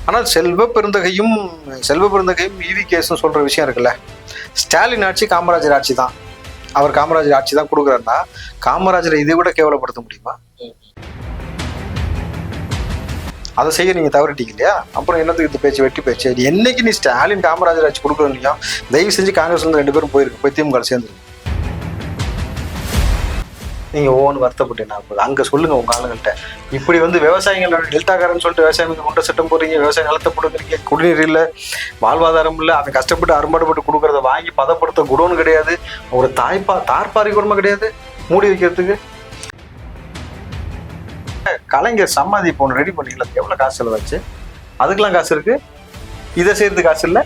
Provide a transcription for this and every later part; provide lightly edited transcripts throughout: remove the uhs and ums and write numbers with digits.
ஆனால் செல்வ பெருந்தகையும் ஈவி கேஸ்ன்னு சொல்ற விஷயம் இருக்குல்ல, ஸ்டாலின் ஆட்சி காமராஜர் ஆட்சி தான், அவர் காமராஜர் ஆட்சி தான் கொடுக்குறாருன்னா காமராஜரை இதை விட கேவலப்படுத்த முடியுமா? அதை செய்ய நீங்க தவறிட்டீங்க இல்லையா? அப்புறம் என்னத்துக்கு இந்த பேச்சு, வெட்டி பேச்சு? என்னைக்கு நீ ஸ்டாலின் காமராஜர் ஆட்சி கொடுக்குறோம் இல்லையா, தயவு செஞ்சு காங்கிரஸ்ல இருந்து 2 பேரும் போய் திமுக சேர்ந்துருக்கு. நீங்க ஒவ்வொன்று வருத்தப்பட்டேன் அங்க சொல்லுங்க உங்க ஆளுங்கள்ட்ட. இப்படி விவசாயிகள் டெல்டாக்காரன்னு சொல்லிட்டு விவசாயிகளுக்கு குண்ட சட்டம் போடுறீங்க, விவசாய நிலத்தை போடுறீங்க, குடிநீர் இல்லை, வாழ்வாதாரம் இல்லை, அதை கஷ்டப்பட்டு அரும்பாடுபட்டு கொடுக்கறத வாங்கி பதப்படுத்த குடோன் கிடையாது, ஒரு தார்பாரி குடும்பம் கிடையாது மூடி வைக்கிறதுக்கு. கலைஞர் சமாதி இப்போ ரெடி பண்ணிக்கல, எவ்வளவு காசு செலவாச்சு? அதுக்கெல்லாம் காசு இருக்கு, இதை செய்யறதுக்கு காசு இல்லை,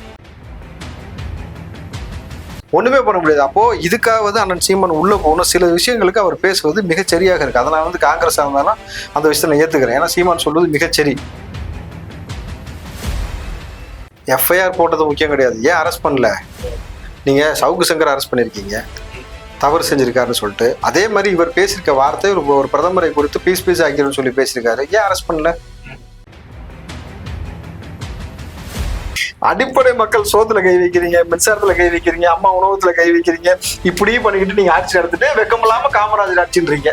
ஒண்ணுமே பண்ண முடியாது. அப்போ இதுக்காவது அண்ணன் சீமான் உள்ள போகணும். சில விஷயங்களுக்கு அவர் பேசுவது மிகச்சரியாக இருக்கு. அதை நான் காங்கிரஸ் இருந்தாலும் அந்த விஷயத்தை நான் ஏத்துக்கிறேன். ஏன்னா சீமான் சொல்வது மிகச்சரி. எஃப்ஐஆர் போட்டது முக்கியம் கிடையாது, ஏன் அரெஸ்ட் பண்ணல? நீங்க சவுக்கு சங்கர் அரெஸ்ட் பண்ணிருக்கீங்க, தவறு செஞ்சிருக்காருன்னு சொல்லிட்டு. அதே மாதிரி இவர் பேசியிருக்க வார்த்தை ஒரு பிரதமரை குறித்து பீஸ் ஆக்கிறன்னு சொல்லி பேசியிருக்காரு, ஏன் அரெஸ்ட் பண்ணல? அடிப்படை மக்கள் சோத்துல கை வைக்கிறீங்க, மின்சாரத்துல கை வைக்கிறீங்க, அம்மா உணவத்துல கை வைக்கிறீங்க, இப்படி பண்ணிக்கிட்டு நீங்க ஆட்சி நடத்திட்டு வெக்கமில்லாம காமராஜர் ஆட்சின்றீங்க.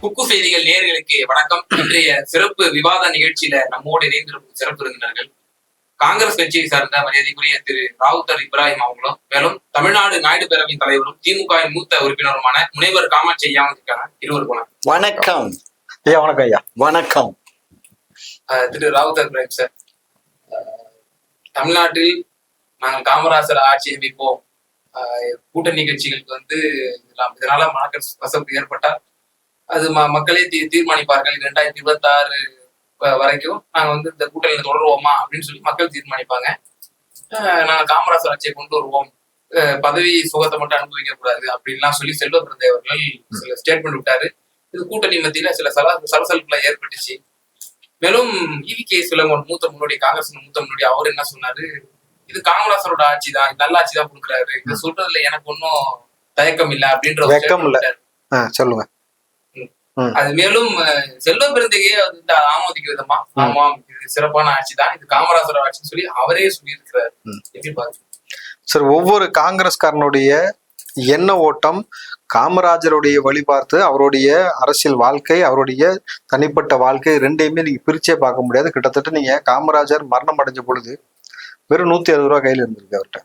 குக்கு செய்திகள் நேயர்களுக்கு வணக்கம். இன்றைய சிறப்பு விவாத நிகழ்ச்சியில நம்மோடு இணைந்திருக்கும் சிறப்பு விருந்தினர்கள் காங்கிரஸ் கட்சியை சார்ந்த மரியாதைக்குரிய திரு ராவுத்தர் இப்ராஹிம் அவங்களும், மேலும் தமிழ்நாடு நாயுடு பேரவையின் தலைவரும் திமுகவின் மூத்த உறுப்பினருமான முனைவர் காமாட்சி ஐயா இருக்காங்க. இருவருக்கும் வணக்கம். ஐயா வணக்கம். ஐயா வணக்கம். திரு ராவுத்தர் இப்ராஹிம் சார், தமிழ்நாட்டில் நாங்கள் காமராஜர் ஆட்சி அமைப்போம், கூட்டணி கட்சிகளுக்கு இதனால மனக்கசப்பு ஏற்பட்டால் அது மக்களே தீர்மானிப்பார்கள், 2026 வரைக்கும் நாங்க இந்த கூட்டணியில தொடருவோமா அப்படின்னு சொல்லி மக்கள் தீர்மானிப்பாங்க. நாங்க காமராஜர் ஆட்சியை கொண்டு வருவோம், பதவி சுகத்தை மட்டும் அனுபவிக்க கூடாது அப்படின்லாம் சொல்லி செல்வ பிறந்தை அவர்கள் சில ஸ்டேட்மெண்ட் விட்டாரு. இது கூட்டணி மத்தியில சில சலசலப்புல ஏற்பட்டுச்சு. மேலும் ஈவி மூத்த முன்னோடி, காங்கிரஸ் மூத்த முன்னோடி, அவர் என்ன சொன்னாரு, இது காமராஜரோட ஆட்சி தான், நல்ல ஆட்சி தான் கொடுக்குறாரு, இது சொல்றதுல எனக்கு ஒன்னும் தயக்கம் இல்லை அப்படின்ற சொல்லுங்க. அது மேலும் செல்வ பிறந்தையே ஆமோதிக்க விதமா, ஆமாம் இது சிறப்பான ஆட்சி தான், இது காமராஜர் ஆட்சின்னு சொல்லி அவரே சொல்லி இருக்கிறாரு. எப்படி பாருங்க சார், ஒவ்வொரு காங்கிரஸ்காரனுடைய எண்ண ஓட்டம் காமராஜருடைய வழி பார்த்து அவருடைய அரசியல் வாழ்க்கை, அவருடைய தனிப்பட்ட வாழ்க்கை ரெண்டையுமே நீங்க பிரிச்சே பார்க்க முடியாது. கிட்டத்தட்ட நீங்க காமராஜர் மரணம் அடைஞ்ச பொழுது வெறும் 160 ரூபா கையில இருந்திருக்கு அவர்கிட்ட,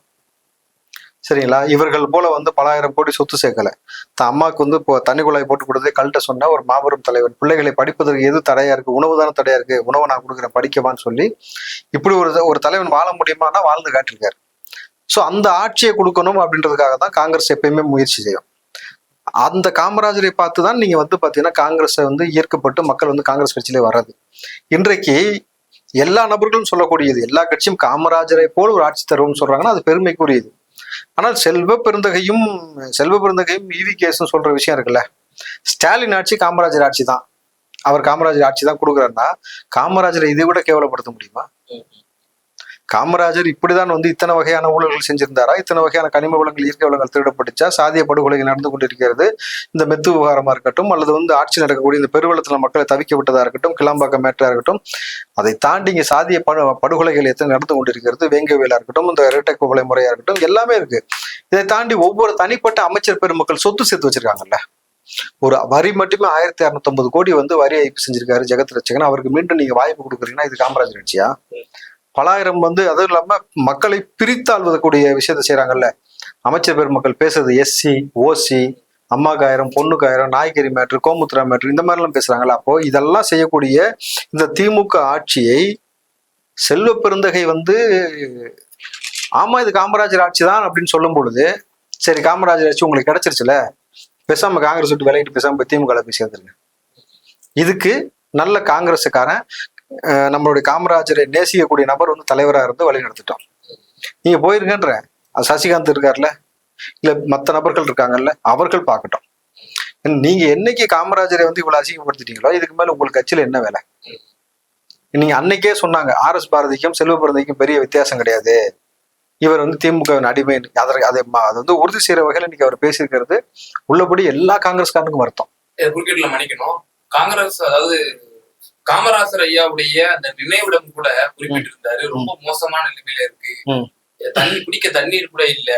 சரிங்களா? இவர்கள் போல பல ஆயிரம் கோடி சொத்து சேர்க்கல. அம்மாவுக்கு இப்போ தண்ணி குழாய் போட்டு கொடுத்ததே கழட்ட சொன்ன ஒரு மாபெரும் தலைவர். பிள்ளைகளை படிப்பதற்கு எது தடையா இருக்கு? உணவு தானே தடையா இருக்கு, உணவை நான் கொடுக்குறேன் படிக்கவான்னு சொல்லி இப்படி ஒரு தலைவன் வாழ முடியுமானா வாழ்ந்து காட்டிருக்காரு. ஸோ அந்த ஆட்சியை கொடுக்கணும் அப்படின்றதுக்காக தான் காங்கிரஸ் எப்பயுமே முயற்சி செய்யும். அந்த காமராஜரை பார்த்து தான் நீங்க பாத்தீங்கன்னா காங்கிரஸை ஈர்க்கப்பட்டு மக்கள் காங்கிரஸ் கட்சியிலே வர்றது. இன்றைக்கு எல்லா நபர்களும் சொல்லக்கூடியது, எல்லா கட்சியும் காமராஜரை போல் ஒரு ஆட்சி தருவோம்னு சொல்றாங்கன்னா அது பெருமைக்குரியது. ஆனால் செல்வ பெருந்தகையும் ஈவி கேஸ்ன்னு சொல்ற விஷயம் இருக்குல்ல, ஸ்டாலின் ஆட்சி காமராஜர் ஆட்சி தான், அவர் காமராஜர் ஆட்சி தான் கொடுக்குறாருன்னா காமராஜரை இதை விட கேவலப்படுத்த முடியுமா? காமராஜர் இப்படிதான் இத்தனை வகையான ஊழல்கள் செஞ்சிருந்தாரா? இத்தனை வகையான கனிம வளங்கள், இயற்கை வளங்கள் திருடப்பட்டுச்சா? சாதிய படுகொலைகள் நடந்து கொண்டிருக்கிறது. இந்த மெத்து விவகாரமா இருக்கட்டும், அல்லது ஆட்சி நடக்கக்கூடிய இந்த பெருவெள்ளத்துல மக்களை தவிக்க விட்டதா இருக்கட்டும், கிளாம்பாக்கம் மேட்டரா இருக்கட்டும், அதை தாண்டி இங்க சாதிய படுகொலைகள் எத்தனை நடந்து கொண்டிருக்கிறது, வேங்கவேலா இருக்கட்டும், இந்த இரட்டை கொலை முறையா இருக்கட்டும், எல்லாமே இருக்கு. இதை தாண்டி ஒவ்வொரு தனிப்பட்ட அமைச்சர் பெருமக்கள் சொத்து சேர்த்து வச்சிருக்காங்கல்ல. ஒரு வரி மட்டுமே 1650 கோடி வரி ஏய்ப்பு செஞ்சிருக்காரு ஜெகத் ரட்சகன். அவருக்கு மீண்டும் நீங்க வாய்ப்பு கொடுக்குறீங்கன்னா இது காமராஜர் ஆட்சியா? பலாயிரம் அதுவும் இல்லாம மக்களை பிரித்தாழ்வதற்கூடிய விஷயத்த செய்யறாங்கல்ல. அமைச்சர் பெருமக்கள் பேசுறது எஸ்சி, ஓசி, அம்மாக்கு 1000, பொண்ணுக்கு 1000, நாய்கறி மேட்ரு, கோமுத்ரா மேட்ரு, இந்த மாதிரிலாம் பேசுறாங்கல்ல. அப்போ இதெல்லாம் செய்யக்கூடிய இந்த திமுக ஆட்சியை செல்வ பெருந்தகை ஆமா இது காமராஜர் ஆட்சி தான் அப்படின்னு சொல்லும் பொழுது, சரி காமராஜர் ஆட்சி உங்களுக்கு கிடைச்சிருச்சுல, பேசாம காங்கிரஸ் விட்டு விலகிட்டு பேசாம போய் திமுக போய் சேர்ந்துருங்க. இதுக்கு நல்ல காங்கிரஸுக்காரன் நம்மளுடைய காமராஜரை நேசிக்கக்கூடிய நபர் தலைவராக இருந்து வழி நடத்திட்டோம். நீங்க போயிருங்கன்ற அது சசிகாந்த் இருக்காருல்ல, இல்ல மற்ற நபர்கள் இருக்காங்கல்ல, அவர்கள் பார்க்கட்டும். நீங்க என்னைக்கு காமராஜரை இவ்வளவு அசிங்கப்படுத்திட்டீங்களோ இதுக்கு மேல உங்களுக்கு கட்சியில என்ன வேலை? நீங்க அன்னைக்கே சொன்னாங்க RS பாரதிக்கும் செல்வ பிறந்தைக்கும் பெரிய வித்தியாசம் கிடையாது, இவர் திமுகவின் அடிமை. அதை உறுதி செய்யற வகையில இன்னைக்கு அவர் பேசியிருக்கிறது உள்ளபடி எல்லா காங்கிரஸ்காரனுக்கும் வருத்தம். குறுக்கீட்டுல மன்னிக்கணும். காங்கிரஸ், அதாவது காமராசர் ஐயாவுடைய அந்த நினைவிடம் கூட குறிப்பிட்டிருந்தாரு. ரொம்ப மோசமான நிலைமையில இருக்கு, தண்ணி குடிக்க தண்ணீர் கூட இல்ல,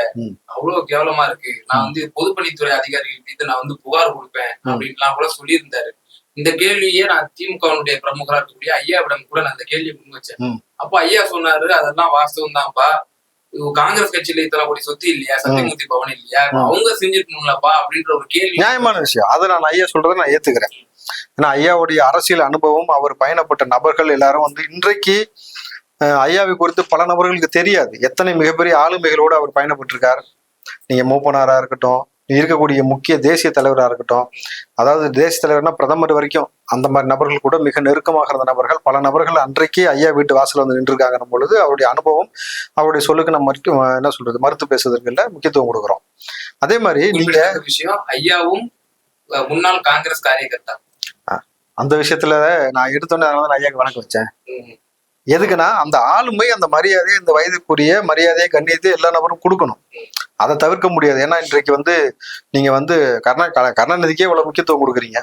அவ்வளவு கேவலமா இருக்கு, நான் வந்து பொதுப்பணித்துறை அதிகாரிகள் மீது நான் வந்து புகார் கொடுப்பேன் அப்படின்லாம் கூட சொல்லியிருந்தாரு. இந்த கேள்வியே நான் திமுகவுடைய பிரமுகரா இருக்கக்கூடிய ஐயாவிடம் கூட நான் இந்த கேள்வியை முன் வச்சேன். அப்ப ஐயா சொன்னாரு, அதெல்லாம் வாஸ்தவம் தான்ப்பா, காங்கிரஸ் கட்சியில இத்தனை கோடி சொத்து இல்லையா, சத்தியமூர்த்தி பவன் இல்லையா, அவங்க செஞ்சிருக்கணும்லப்பா அப்படின்ற ஒரு கேள்வி. நியாயமான விஷயம். அதை நான் ஐயா சொல்றதை நான் ஏத்துக்கிறேன். ஏன்னா ஐயாவுடைய அரசியல் அனுபவம், அவர் பயணப்பட்ட நபர்கள் எல்லாரும் வந்து இன்றைக்கு ஐயாவை குறித்து பல நபர்களுக்கு தெரியாது. எத்தனை மிகப்பெரிய ஆளுமைகளோடு அவர் பயணப்பட்டிருக்கார். நீங்க மூப்பனாரா இருக்கட்டும், இருக்கக்கூடிய முக்கிய தேசிய தலைவராக இருக்கட்டும், அதாவது தேசிய தலைவர்னா பிரதமர் வரைக்கும் அந்த மாதிரி நபர்கள் கூட மிக நெருக்கமாக இருந்த நபர்கள், பல நபர்கள் அன்றைக்கே ஐயா வீட்டு வாசல் வந்து நின்றுருக்காங்க பொழுது அவருடைய அனுபவம், அவருடைய சொல்லுக்கு நம்ம என்ன சொல்றது, மறுத்து பேசுவதற்கு இல்லை, முக்கியத்துவம் கொடுக்குறோம். அதே மாதிரி நீங்க விஷயம், ஐயாவும் முன்னாள் காங்கிரஸ் காரியகர்த்தா, அந்த விஷயத்துல நான் எடுத்தோன்னே அதனால நான் ஐயாவுக்கு வணக்கம் வச்சேன். எதுக்குன்னா அந்த ஆளுமை, அந்த மரியாதை, இந்த வயதுக்குரிய மரியாதையை கண்ணியத்தை எல்லா நபரும் கொடுக்கணும். அதை தவிர்க்க முடியாது. ஏன்னா இன்றைக்கு வந்து நீங்க வந்து கருணாநிதிக்கே எவ்வளவு முக்கியத்துவம் கொடுக்குறீங்க,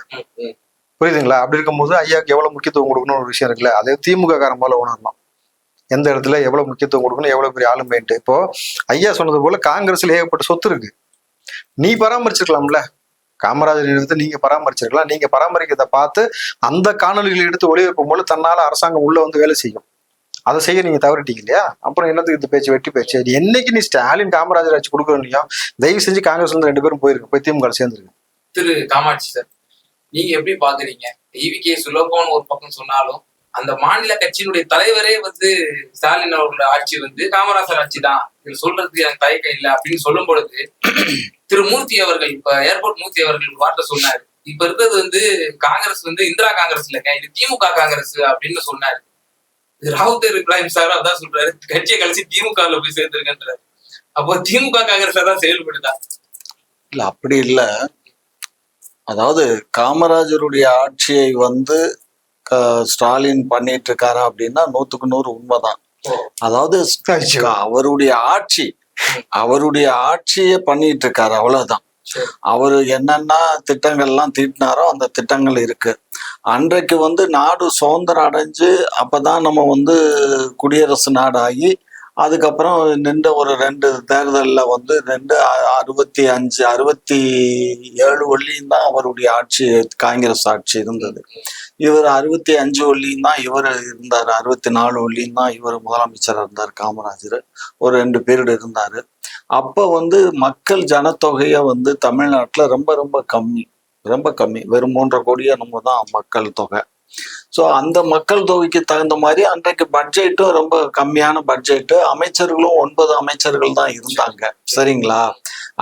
புரியுதுங்களா? அப்படி இருக்கும்போது ஐயாவுக்கு எவ்வளவு முக்கியத்துவம் கொடுக்கணும் ஒரு விஷயம் இருக்குல்ல, அதே திமுக காரன் போல உணரணும். எந்த இடத்துல எவ்வளவு முக்கியத்துவம் கொடுக்கணும், எவ்வளவு பெரிய ஆளுமைன்ட்டு. இப்போ ஐயா சொன்னது போல காங்கிரஸ்ல ஏகப்பட்ட சொத்து இருக்கு, நீ பராமரிச்சிருக்கலாம்ல. காமராஜர் எடுத்து நீங்க பராமரிச்சிருக்கலாம். நீங்க பராமரிக்கிறத பார்த்து அந்த காணொலிகளை எடுத்து ஒளிபரப்பும் போது தன்னால அரசாங்கம் உள்ள வந்து வேலை செய்யும். அதை செய்ய நீங்க தவறிட்டீங்க இல்லையா? அப்புறம் என்னத்துக்கு இந்த பேச்சு, வெட்டி பேச்சு? என்னைக்கு நீ ஸ்டாலின் காமராஜர் ஆட்சி கொடுக்கறீங்களோ தயவு செஞ்சு காங்கிரஸ்ல இருந்து 2 பேரும் போய் திமுக சேர்ந்துருக்கு. திரு காமாட்சி சார், நீங்க எப்படி பாக்குறீங்க? டிவிகே சுலபம்னு ஒரு பக்கம் சொன்னாலும் அந்த மாநில கட்சியினுடைய தலைவரே வந்து ஸ்டாலின் அவர்களோட ஆட்சி வந்து காமராஜர் ஆட்சி தான், இது சொல்றதுக்கு எனக்கு தயக்கம் இல்லை அப்படின்னு சொல்லும் பொழுது, திரு மூர்த்தி அவர்கள், இப்ப ஏர்போர்ட் மூர்த்தி அவர்கள் ஒரு வார்த்தை சொன்னாரு, இப்ப இருக்கிறது வந்து காங்கிரஸ் வந்து இந்திரா காங்கிரஸ் இல்லைங்க, இது திமுக காங்கிரஸ் அப்படின்னு சொன்னாரு. ராவுத்தர் இப்ராஹிம் சார் அதான் சொல்றாரு, கட்சியை கழிச்சு திமுகல போய் சேர்ந்திருக்கின்றாரு. அப்போ திமுக காங்கிரஸ் தான் செயல்படுதா? இல்ல, அப்படி இல்ல. அதாவது காமராஜருடைய ஆட்சியை வந்து ஸ்டாலின் பண்ணிட்டு இருக்காரா அப்படின்னா 100க்கு 100 உண்மைதான். அதாவது அவருடைய ஆட்சியை பண்ணிட்டு இருக்காரு, அவ்வளவுதான். அவரு என்னென்ன திட்டங்கள்லாம் தீட்டினாரோ அந்த திட்டங்கள் இருக்கு. அன்றைக்கு வந்து நாடு சுதந்திரம் அடைஞ்சு அப்பதான் நம்ம வந்து குடியரசு நாடாகி அதுக்கப்புறம் நின்ற ஒரு 2 தேர்தலில் வந்து 65, 67 வள்ளியும் தான் அவருடைய ஆட்சி, காங்கிரஸ் ஆட்சி இருந்தது. இவர் 65 வள்ளியும் தான் இவர் இருந்தார், 64 வள்ளியும் தான் இவர் முதலமைச்சராக இருந்தார் காமராஜர். ஒரு 2 பீரியட் இருந்தார். அப்போ வந்து மக்கள் ஜனத்தொகையை வந்து தமிழ்நாட்டில் ரொம்ப ரொம்ப கம்மி, வெறும் 3.5 கோடி நம்ம தான் மக்கள் தொகை. ஸோ அந்த மக்கள் தொகைக்கு தகுந்த மாதிரி அன்றைக்கு பட்ஜெட்டும் ரொம்ப கம்மியான பட்ஜெட்டு, அமைச்சர்களும் 9 அமைச்சர்கள் தான் இருந்தாங்க, சரிங்களா?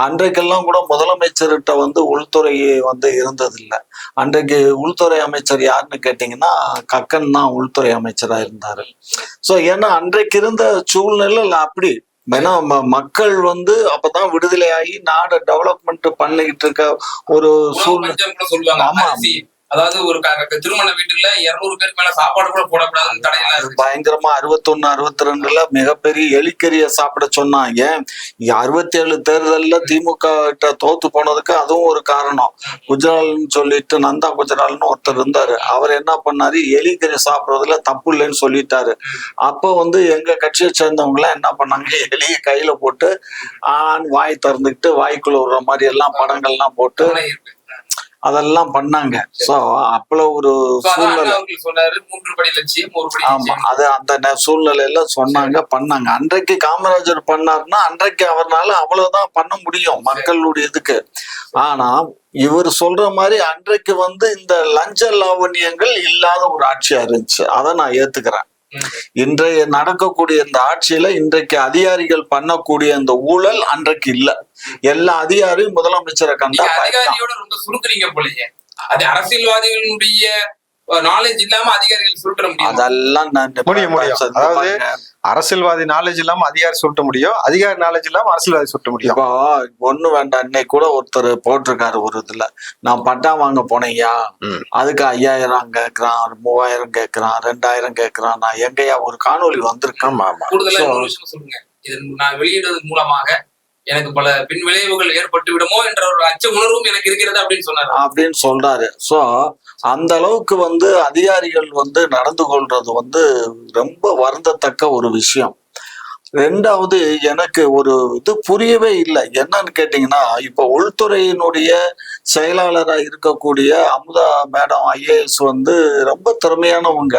அன்றைக்கெல்லாம் கூட முதலமைச்சர்கிட்ட வந்து உள்துறை வந்து இருந்ததில்லை. அன்றைக்கு உள்துறை அமைச்சர் யாருன்னு கேட்டிங்கன்னா கக்கன் தான் உள்துறை அமைச்சராக இருந்தார். ஸோ ஏன்னா அன்றைக்கு இருந்த சூழ்நிலை அப்படி, ஏன்னா மக்கள் வந்து அப்பதான் விடுதலையாகி நாடு டெவலப்மெண்ட் பண்ணிக்கிட்டு இருக்க ஒரு சூழ்நிலை. ஆமா, அதாவது ஒரு திருமண வீட்டுல 200 பேருக்கு மேல சாப்பாடு கூட போடக்கூடாது, தடையெல்லாம் பயங்கரமா 61, 62ல மிகப்பெரிய எலிக்கறிய சாப்பிட சொன்னாங்க. 67 தேர்தல்ல திமுக கிட்ட தோத்து போனதுக்கு அதுவும் ஒரு காரணம். குஜரால்னு சொல்லிட்டு நந்தா குஜரால்னு ஒருத்தர் இருந்தாரு, அவர் என்ன பண்ணாரு, எலிக்கறி சாப்பிடுறதுல தப்பு இல்லைன்னு சொல்லிட்டாரு. அப்போ வந்து எங்க கட்சியை சேர்ந்தவங்க எல்லாம் என்ன பண்ணாங்க, எலிய கையில போட்டு வாய் திறந்துக்கிட்டு வாய்க்குள்ள விடுற மாதிரி எல்லாம் படங்கள்லாம் போட்டு அதெல்லாம் பண்ணாங்க. சோ அப்பல ஒரு சூழ்நிலை, ஆமா, அது அந்த சூழ்நிலையில சொன்னாங்க, பண்ணாங்க. அன்றைக்கு காமராஜர் பண்ணாருன்னா அன்றைக்கு அவர்னால அவ்வளவுதான் பண்ண முடியும் மக்களுடைய இதுக்கு. ஆனா இவர் சொல்ற மாதிரி அன்றைக்கு வந்து இந்த லஞ்ச லாவண்யங்கள் இல்லாத ஒரு ஆட்சியா இருந்துச்சு, அதை நான் ஏத்துக்கிறேன். இன்றைய நடக்கக்கூடிய இந்த ஆட்சியில இன்றைக்கு அதிகாரிகள் பண்ணக்கூடிய இந்த ஊழல் அன்றைக்கு இல்ல. எல்லா அதிகாரியும் முதலமைச்சரை கண்டா அதிகாரியோட ரொம்ப சுருக்குறீங்க போலயே. அது அரசியல்வாதிகளுடைய நாலேஜ் இல்லாம அதிகாரிகள் சுருட்ட முடியும், அதெல்லாம் முடியும். அதாவது அரசியல்வாதி நாலேஜ் இல்லாம அதிகாரி சுருட்ட முடியும், அதிகாரி நாலேஜ் இல்லாம அரசியல்வாதி சுருட்ட முடியும். இப்போ ஒண்ணு வேண்டாம், இன்னைக்கு கூட ஒருத்தர் போட்டிருக்காரு ஒரு இதுல, நான் பட்டா வாங்க போனேயா, அதுக்கு 5000 கேட்கறான், 3000 கேட்கறான், 2000 கேட்கறான். நான் எங்கயா ஒரு காணொலி வந்திருக்கேன். கூடுதலா ஒரு விஷயம் சொல்லுங்க, இது நான் வெளியிடுறது மூலமாக எனக்கு பல பின் விளைவுகள் ஏற்பட்டு விடுமோ என்ற ஒரு அச்ச உணர்வும் எனக்கு இருக்கிறது அப்படின்னு சொன்னாரு. அப்படின்னு சொல்றாரு. சோ அந்த அளவுக்கு வந்து அதிகாரிகள் வந்து நடந்து கொள்றது வந்து ரொம்ப வருந்தத்தக்க ஒரு விஷயம். ரெண்டாவது, எனக்கு ஒரு இது புரியவே இல்லை. என்னன்னு கேட்டீங்கன்னா, இப்ப உள்துறையினுடைய செயலாளரா இருக்கக்கூடிய அமுதா மேடம் ஐஏஎஸ் வந்து ரொம்ப திறமையானவங்க.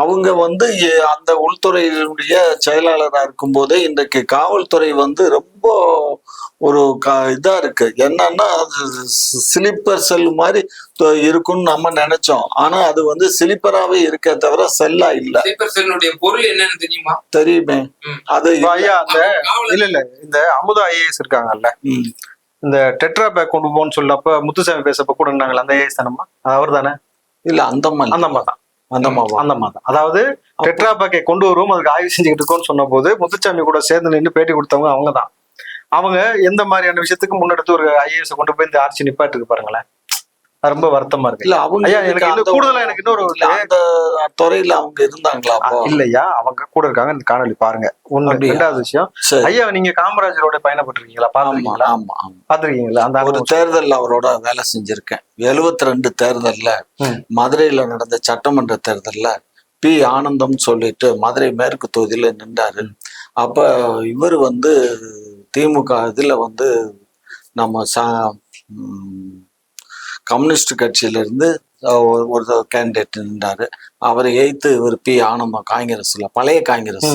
அவங்க வந்து அந்த உள்துறையினுடைய செயலாளரா இருக்கும்போதே இன்றைக்கு காவல்துறை வந்து ரொம்ப ஒரு இதா இருக்கு. என்னன்னா ஸ்லீப்பர் செல் மாதிரி இருக்கும்னு நம்ம நினைச்சோம். ஆனா அது வந்து ஸ்லீப்பராவே இருக்கே தவிர செல்லா இல்ல. ஸ்லீப்பர் செல்லுடைய பொருள் என்னன்னு தெரியுமா? தெரியுமே. அது ஐயா இல்ல இந்த அமுதா ஐஏஎஸ் இருக்காங்கல்ல, இந்த டெட்ரா பேக் கொண்டு போன்னு சொல்லப்ப முத்துசாமி பேசப்ப கூட இருந்தாங்களே, அந்த ஐஏஎஸ் தானம்மா? அவர் தானே? இல்ல அந்தம்மா தான். அதாவது டெட்ரா பேக்கை கொண்டு வருவோம், அதுக்கு ஆய்வு செஞ்சுக்கிட்டு இருக்கோம்னு சொன்ன போது முத்துசாமி கூட சேர்ந்து நின்று பேட்டி கொடுத்தவங்க அவங்க தான். அவங்க எந்த மாதிரியான விஷயத்துக்கு முன்னெடுத்து ஒரு ஐஏஎஸ் கொண்டு போய் இந்த ஆட்சி நிப்பாட்டுக்கு பாருங்களேன். ரொம்ப வருத்தமா இருக்கு. இல்ல அவங்க எனக்கு கூடுதலா எனக்கு இன்னொரு அந்த துறையில அவங்க இருந்தாங்களா? இல்லையா, அவங்க கூட இருக்காங்க. இந்த காணொலி பாருங்க. ஒண்ணு. ரெண்டாவது விஷயம், ஐயா நீங்க காமராஜரோட பயணப்பட்டிருக்கீங்களா? பாத்துருக்கீங்களா? பாத்துருக்கீங்களா? அந்த ஒரு தேர்தல்ல அவரோட வேலை செஞ்சிருக்கேன். 72 தேர்தல்ல மதுரையில நடந்த சட்டமன்ற தேர்தல்ல பி ஆனந்தம் சொல்லிட்டு மதுரை மேற்கு தொகுதியில நின்றாரு. அப்ப இவர் வந்து திமுக இதுல வந்து நம்ம கம்யூனிஸ்ட் கட்சியில இருந்து ஒரு கேண்டிடேட் நின்றாரு. அவரை எய்த்து இவர் பி ஆனந்தம் காங்கிரஸ்ல, பழைய காங்கிரஸ்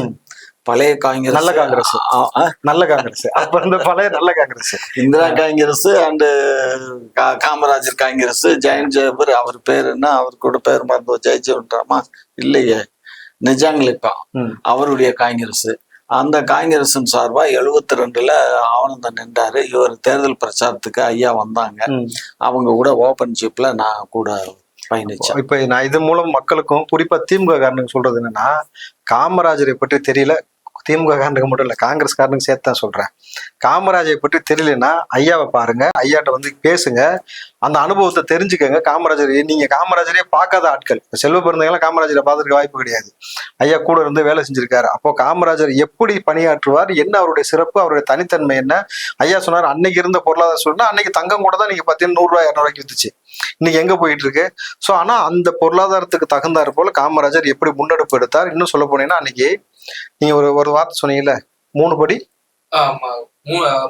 நல்ல காங்கிரஸ் அப்ப இருந்த பழைய நல்ல காங்கிரஸ், இந்திரா காங்கிரஸ் அண்ட் காமராஜர் காங்கிரஸ், ஜெயன் ஜெயபர் அவர் பேர் என்ன, அவர் கூட பேர் மறந்து ஜெயஜெயன்றாமா இல்லையே, நிஜாங்கலிப்பா அவருடைய காங்கிரஸ். அந்த காங்கிரஸின் சார்பா 72ல ஆனந்தம் நின்றாரு. இவர் தேர்தல் பிரச்சாரத்துக்கு ஐயா வந்தாங்க. அவங்க கூட ஓபன் ஜீப்ல நான் கூட பயணிச்சேன். இப்ப நான் இது மூலம் மக்களுக்கும் குறிப்பா திமுக காரனுக்கு சொல்றது என்னன்னா, காமராஜரை பற்றி தெரியல, திமுக காரனுக்கு மட்டும் இல்ல காங்கிரஸ் காரனுக்கு சேர்த்து தான் சொல்றேன். காமராஜரை பற்றி தெரியலன்னா ஐயாவை பாருங்க, ஐயாட்ட வந்து பேசுங்க, அந்த அனுபவத்தை தெரிஞ்சுக்கங்க. நீங்க காமராஜரே பார்க்காத ஆட்கள், செல்வ பிறந்தவங்களாம் காமராஜரை பார்த்துருக்க வாய்ப்பு கிடையாது. ஐயா கூட இருந்து வேலை செஞ்சிருக்காரு. அப்போ காமராஜர் எப்படி பணியாற்றுவார், என்ன அவருடைய சிறப்பு, அவருடைய தனித்தன்மை என்ன? ஐயா சொன்னார், அன்னைக்கு இருந்த பொருளாதார சூழ்நிலை, அன்னைக்கு தங்கம் கூட தான் நீங்க பார்த்தீங்கன்னா 100 ரூபாய் 200 ரூபாய்க்கு வித்துச்சு. இன்னைக்கு எங்க போயிட்டு இருக்கு? ஸோ ஆனா அந்த பொருளாதாரத்துக்கு தகுந்தாறு போல காமராஜர் எப்படி முன்னெடுப்பு எடுத்தார். இன்னும் சொல்ல போனீங்கன்னா, அன்னைக்கு நீங்க ஒரு வார்த்தை சொன்னீங்கல்ல, 3 படி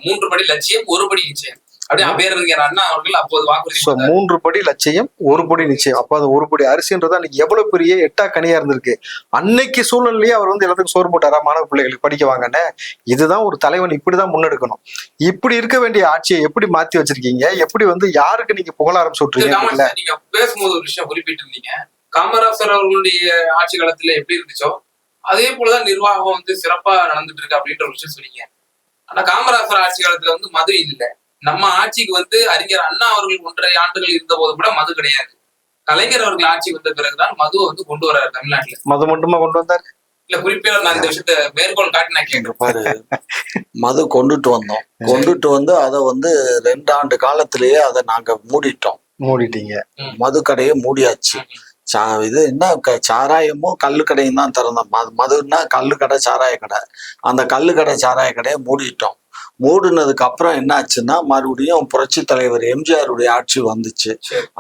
3 படி லட்சியம் 1 படி நிச்சயம். அப்படியே பேரறிஞர் அண்ணா அவர்கள் அப்போது வாக்குறுதி. 3 படி லட்சியம் 1 படி நிச்சயம். அப்ப அது 1 படி அரிசின்றது அன்னைக்கு எவ்வளவு பெரிய எட்டா கனியா இருந்திருக்கு. அன்னைக்கு சூழ்நிலையே அவர் வந்து எல்லாத்துக்கும் சோறு போட்டாரா மாணவ பிள்ளைகளுக்கு படிக்க வாங்கன்னு. இதுதான் ஒரு தலைவன் இப்படிதான் முன்னெடுக்கணும். இப்படி இருக்க வேண்டிய ஆட்சியை எப்படி மாத்தி வச்சிருக்கீங்க? எப்படி வந்து யாருக்கு நீங்க புகழ ஆரம்பிச்சுட்றீங்க? நீங்க பேசும்போது ஒரு விஷயம் குறிப்பிட்டு இருந்தீங்க, காமராஜர் அவர்களுடைய ஆட்சி காலத்துல எப்படி இருந்துச்சோ அதே போலதான் நிர்வாகம் வந்து சிறப்பா நடந்துட்டு இருக்கு அப்படின்ற ஒரு விஷயம் சொன்னீங்க. ஆனா காமராஜர் ஆட்சி காலத்துல வந்து மது இல்லை. நம்ம ஆட்சிக்கு வந்து அறிஞர் அண்ணா அவர்கள் 1.5 ஆண்டுகள் இருந்த போது கூட மது கிடையாது. கலைஞர் அவர்கள் ஆட்சி வந்த பிறகுதான் மதுவை வந்து கொண்டு வர்றாரு தமிழ்நாட்டுல. மது மட்டுமா கொண்டு வந்தாரு? இல்ல குறிப்பிட்ட நான் இந்த விஷயத்த மேற்கோள் காட்டி நான் கேட்கிறேன். மது கொண்டுட்டு வந்து அதை வந்து 2 ஆண்டு காலத்திலேயே அதை நாங்க மூடிட்டீங்க. மது கடையை மூடியாச்சு. இது என்ன சாராயமும் கல்லு கடையும் தான் திறந்தோம். மதுன்னா கல்லு கடை சாராய கடை. அந்த கல்லு கடை சாராய கடையை மூடிட்டோம். மூடினதுக்கு அப்புறம் என்ன ஆச்சுன்னா, மறுபடியும் புரட்சி தலைவர் எம்ஜிஆருடைய ஆட்சி வந்துச்சு.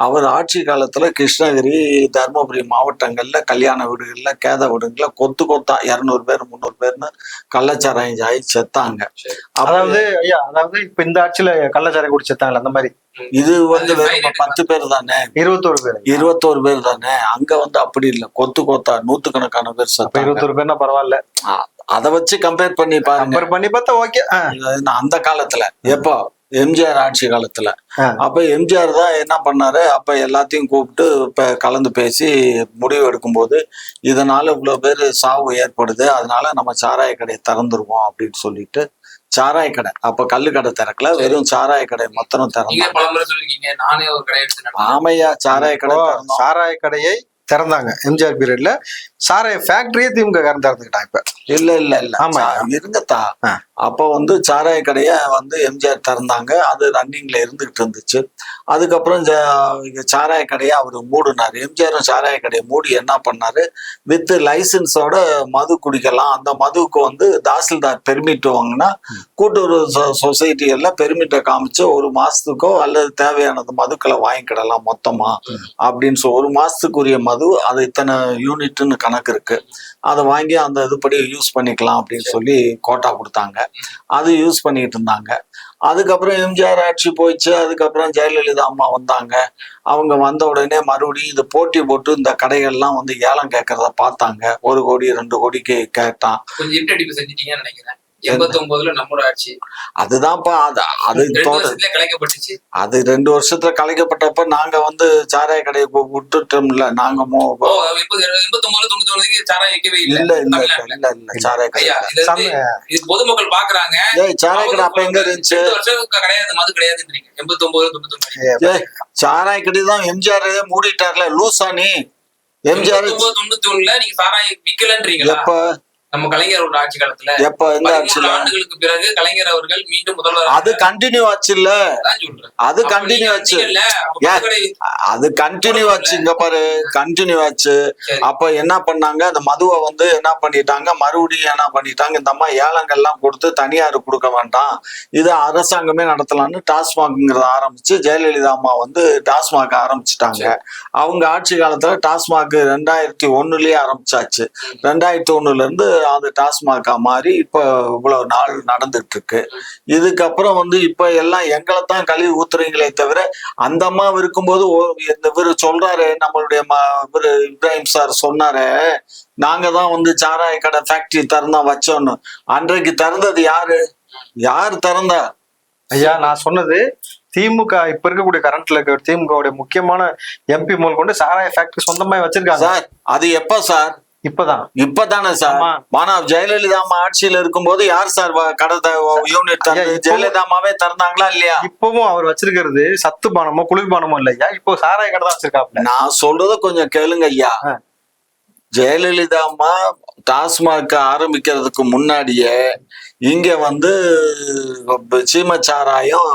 அவர் ஆட்சி காலத்துல கிருஷ்ணகிரி, தர்மபுரி மாவட்டங்கள்ல கல்யாண வீடுகள்ல, கேத வீடுகள்ல கொத்தா 200 பேர் 300 பேர்னு கள்ளச்சாராயம் ஆகி செத்தாங்க. அதாவது இப்ப இந்த ஆட்சியில கள்ளச்சாராயம் குடி செத்தாங்களா அந்த மாதிரி? இது வந்து வெறும் 10 பேர் தானே, 21 பேர் தானே. அங்க வந்து அப்படி இல்லை, கொத்தா 100கணக்கான பேர் செத்தாங்க. 21 பேர்னா பரவாயில்ல. அதை வச்சு கம்பேர் பண்ணி பார்த்தா ஓகே. அந்த காலத்துல எப்போ எம்ஜிஆர் ஆட்சி காலத்துல அப்ப எம்ஜிஆர் தான் என்ன பண்ணாரு, அப்ப எல்லாத்தையும் கூப்பிட்டு கலந்து பேசி முடிவு எடுக்கும் போது, இதனால இவ்வளவு பேர் சாவு ஏற்படுது, அதனால நம்ம சாராய கடையை திறந்துருவோம் அப்படின்னு சொல்லிட்டு சாராய கடை, அப்ப கல்லு கடை திறக்கல, வெறும் சாராய கடை மொத்தம் திறந்தாங்க. நானே ஒரு கடை எடுத்து ஆமையா சாராய கடை சாராய கடையை திறந்தாங்க எம்ஜிஆர் பீரியட்ல. சாராய ஃபேக்டரியே திமுக காரன் திறந்துக்கிட்டான் இப்ப. இல்ல ஆமா. இருங்கத்தா. அப்போ வந்து சாராய கடைய வந்து எம்ஜிஆர் திறந்தாங்க, அது ரன்னிங்ல இருந்துகிட்டு இருந்துச்சு. அதுக்கப்புறம் சாராய கடையை அவர் மூடினாரு. எம்ஜிஆரும் சாராய கடையை மூடி என்ன பண்ணாரு, வித் லைசன்ஸோட மது குடிக்கலாம். அந்த மதுவுக்கு வந்து தாசில்தார் பெர்மிட் வாங்கினா கூட்டுறவு சொசைட்டிகள்ல பெர்மிட்டை காமிச்சு 1 மாசத்துக்கோ அல்லது தேவையானது மதுக்களை வாங்கிக்கிடலாம் மொத்தமா அப்படின்னு சொல்லி 1 மாசத்துக்குரிய மது அது இத்தனை யூனிட்னு கணக்கு இருக்கு, அதை வாங்கி அந்த இதுபடி யூஸ் பண்ணிக்கலாம் அப்படின்னு சொல்லி கோட்டா கொடுத்தாங்க. அது யூஸ் பண்ணிட்டு இருந்தாங்க. அதுக்கப்புறம் எம்ஜிஆர் ஆட்சி போயிடுச்சு. அதுக்கப்புறம் ஜெயலலிதா அம்மா வந்தாங்க. அவங்க வந்த உடனே மறுபடியும் இது போட்டி போட்டு இந்த கடைகள்லாம் வந்து ஏலம் கேட்கறத பார்த்தாங்க. 1 கோடி 2 கோடிக்கு கேட்டான். கொஞ்சம் இருட்டடிப்பு செஞ்சிட்டீங்கன்னு நினைக்கிறேன். 89ல நம்மளோட ஆட்சி அதுதான்ப்பா. அது 2 வருஷத்துல கலைக்கப்பட்டுச்சு. அது 2 வருஷத்துல கலைக்கப்பட்டப்ப நாங்க வந்து சாராய கடையை விட்டுட்டோம்ல. நாங்க 89 99 சாராயம் வைக்கவே இல்ல சாராய கடை. இது பொதுமக்கள் பாக்குறாங்க. சாராய கடை அப்ப எங்க இருந்துச்சு? 2 வருஷம் கிடையாது, மது கிடையாதுன்றீங்க. 89 99 சாராய கடை தான் எம்ஜிஆர் மூடிட்டார்ல. லூசா நீ? எம்ஜிஆர் 91ல நீங்க சாராயம் விக்கலன்றீங்களா? எப்ப? நம்ம கலைஞரோட ஆட்சி காலத்துல. எப்ப? இந்த ஆட்சியில ஆண்டுகளுக்கு பிறகு கலைஞர் அவர்கள் மீண்டும் முதல்வர். அது கண்டினியூ ஆச்சு இல்ல? அது கண்டினியூ ஆச்சு. அது கண்டினியூ ஆச்சு. இங்க பாரு, கண்டினியூ ஆச்சு. அப்ப என்ன பண்ணாங்க, அந்த மதுவை வந்து என்ன பண்ணிட்டாங்க, மறுபடியும் என்ன பண்ணிட்டாங்க, இந்த அம்மா ஏலங்கள்லாம் கொடுத்து தனியாரு கொடுக்க வேண்டாம், இது அரசாங்கமே நடத்தலாம்னு டாஸ்மாக்ங்கிறத ஆரம்பிச்சு ஜெயலலிதா அம்மா வந்து டாஸ்மாக் ஆரம்பிச்சுட்டாங்க. அவங்க ஆட்சி காலத்துல டாஸ்மாக் 2001லயே ஆரம்பிச்சாச்சு. 2001ல இருந்து அது டாஸ்மாகா மாறி இப்ப இவ்வளவு நாள் நடந்துட்டு இருக்கு. இதுக்கப்புறம் வந்து இப்ப எல்லாம் எங்களை தான் கழுவி ஊத்துறீங்களே தவிர, அந்த அம்மா இருக்கும்போது இவரு சொல்றாரு, நம்மளுடைய இவரு இப்ராஹிம் சார் சொன்னாரு, நாங்க தான் வந்து சாராய கடை ஃபேக்டரி திறந்தா வச்சோன்னு. அன்றைக்கு திறந்தது யாரு திறந்தா? ஐயா நான் சொன்னது திமுக இப்ப இருக்கக்கூடிய கரண்ட்ல இருக்க திமுகவுடைய முக்கியமான எம்பி முதல் கொண்டு சாராய ஃபேக்டரி சொந்தமா வச்சிருக்காங்க சார். அது எப்ப சார்? இப்பதானே சார். மாணவ ஜெயலலிதா அம்மா ஆட்சியில இருக்கும்போது யார் சார் கடை யூனிட் ஜெயலலிதா அம்மாவே திறந்தாங்களா இல்லையா? இப்பவும் அவர் வச்சிருக்கிறது சத்து பானமோ குளிர்பானமோ இல்லையா, இப்போ சாராய கடை தான் வச்சிருக்காப்ல. நான் சொல்றத கொஞ்சம் கேளுங்க ஐயா. ஜெயலலிதா அம்மா டாஸ்மாக் ஆரம்பிக்கிறதுக்கு முன்னாடியே இங்க வந்து சீமச்சாராயம்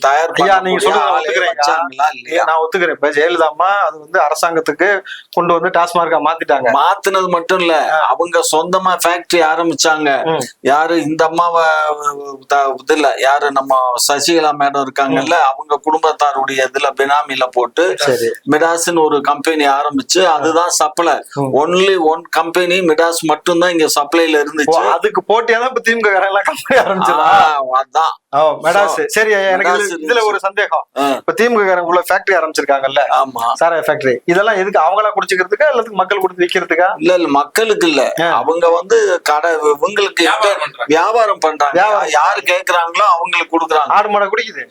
தயார் நான் ஒத்துக்கிறேன். இப்ப ஜெயலலிதா அம்மா அது வந்து அரசாங்கத்துக்கு கொண்டு வந்து டாஸ்மார்க்கா மாத்திட்டாங்க. மாத்தினது மட்டும் இல்ல, அவங்க சொந்தமா ஃபேக்டரி ஆரம்பிச்சாங்க. யாரு இந்த அம்மாவை இதுல யாரு நம்ம சசிகலா மேடம் இருக்காங்கல்ல, அவங்க குடும்பத்தாருடைய இதுல பினாமில போட்டு மிடாஸ்ன்னு ஒரு கம்பெனி ஆரம்பிச்சு அதுதான் சப்ளை. ஒன்லி 1 கம்பெனி மிடாஸ் மட்டும் தான் இங்க சப்ளைல இருந்துச்சு. அதுக்கு போட்டியா தான் இப்ப திமுக கம்பெனி ஆரம்பிச்சிருக்காங்க. சரி, எனக்கு இதுல ஒரு சந்தேகம். இப்ப திமுக காரங்க ஃபேக்டரி ஆரம்பிச்சிருக்காங்கல்ல, சாராய ஃபேக்டரி, இதெல்லாம் எதுக்கு? அவங்களா குடிச்சுக்கிறதுக்கா இல்ல மக்கள் கொடுத்து விக்கிறதுக்கா? இல்ல மக்களுக்கு இல்ல, அவங்க வந்து கடை இவங்களுக்கு வியாபாரம் பண்றாங்க. யாரு கேக்குறாங்களோ அவங்களுக்கு கொடுக்குறாங்க. ஆடு மாடு குடிக்குது.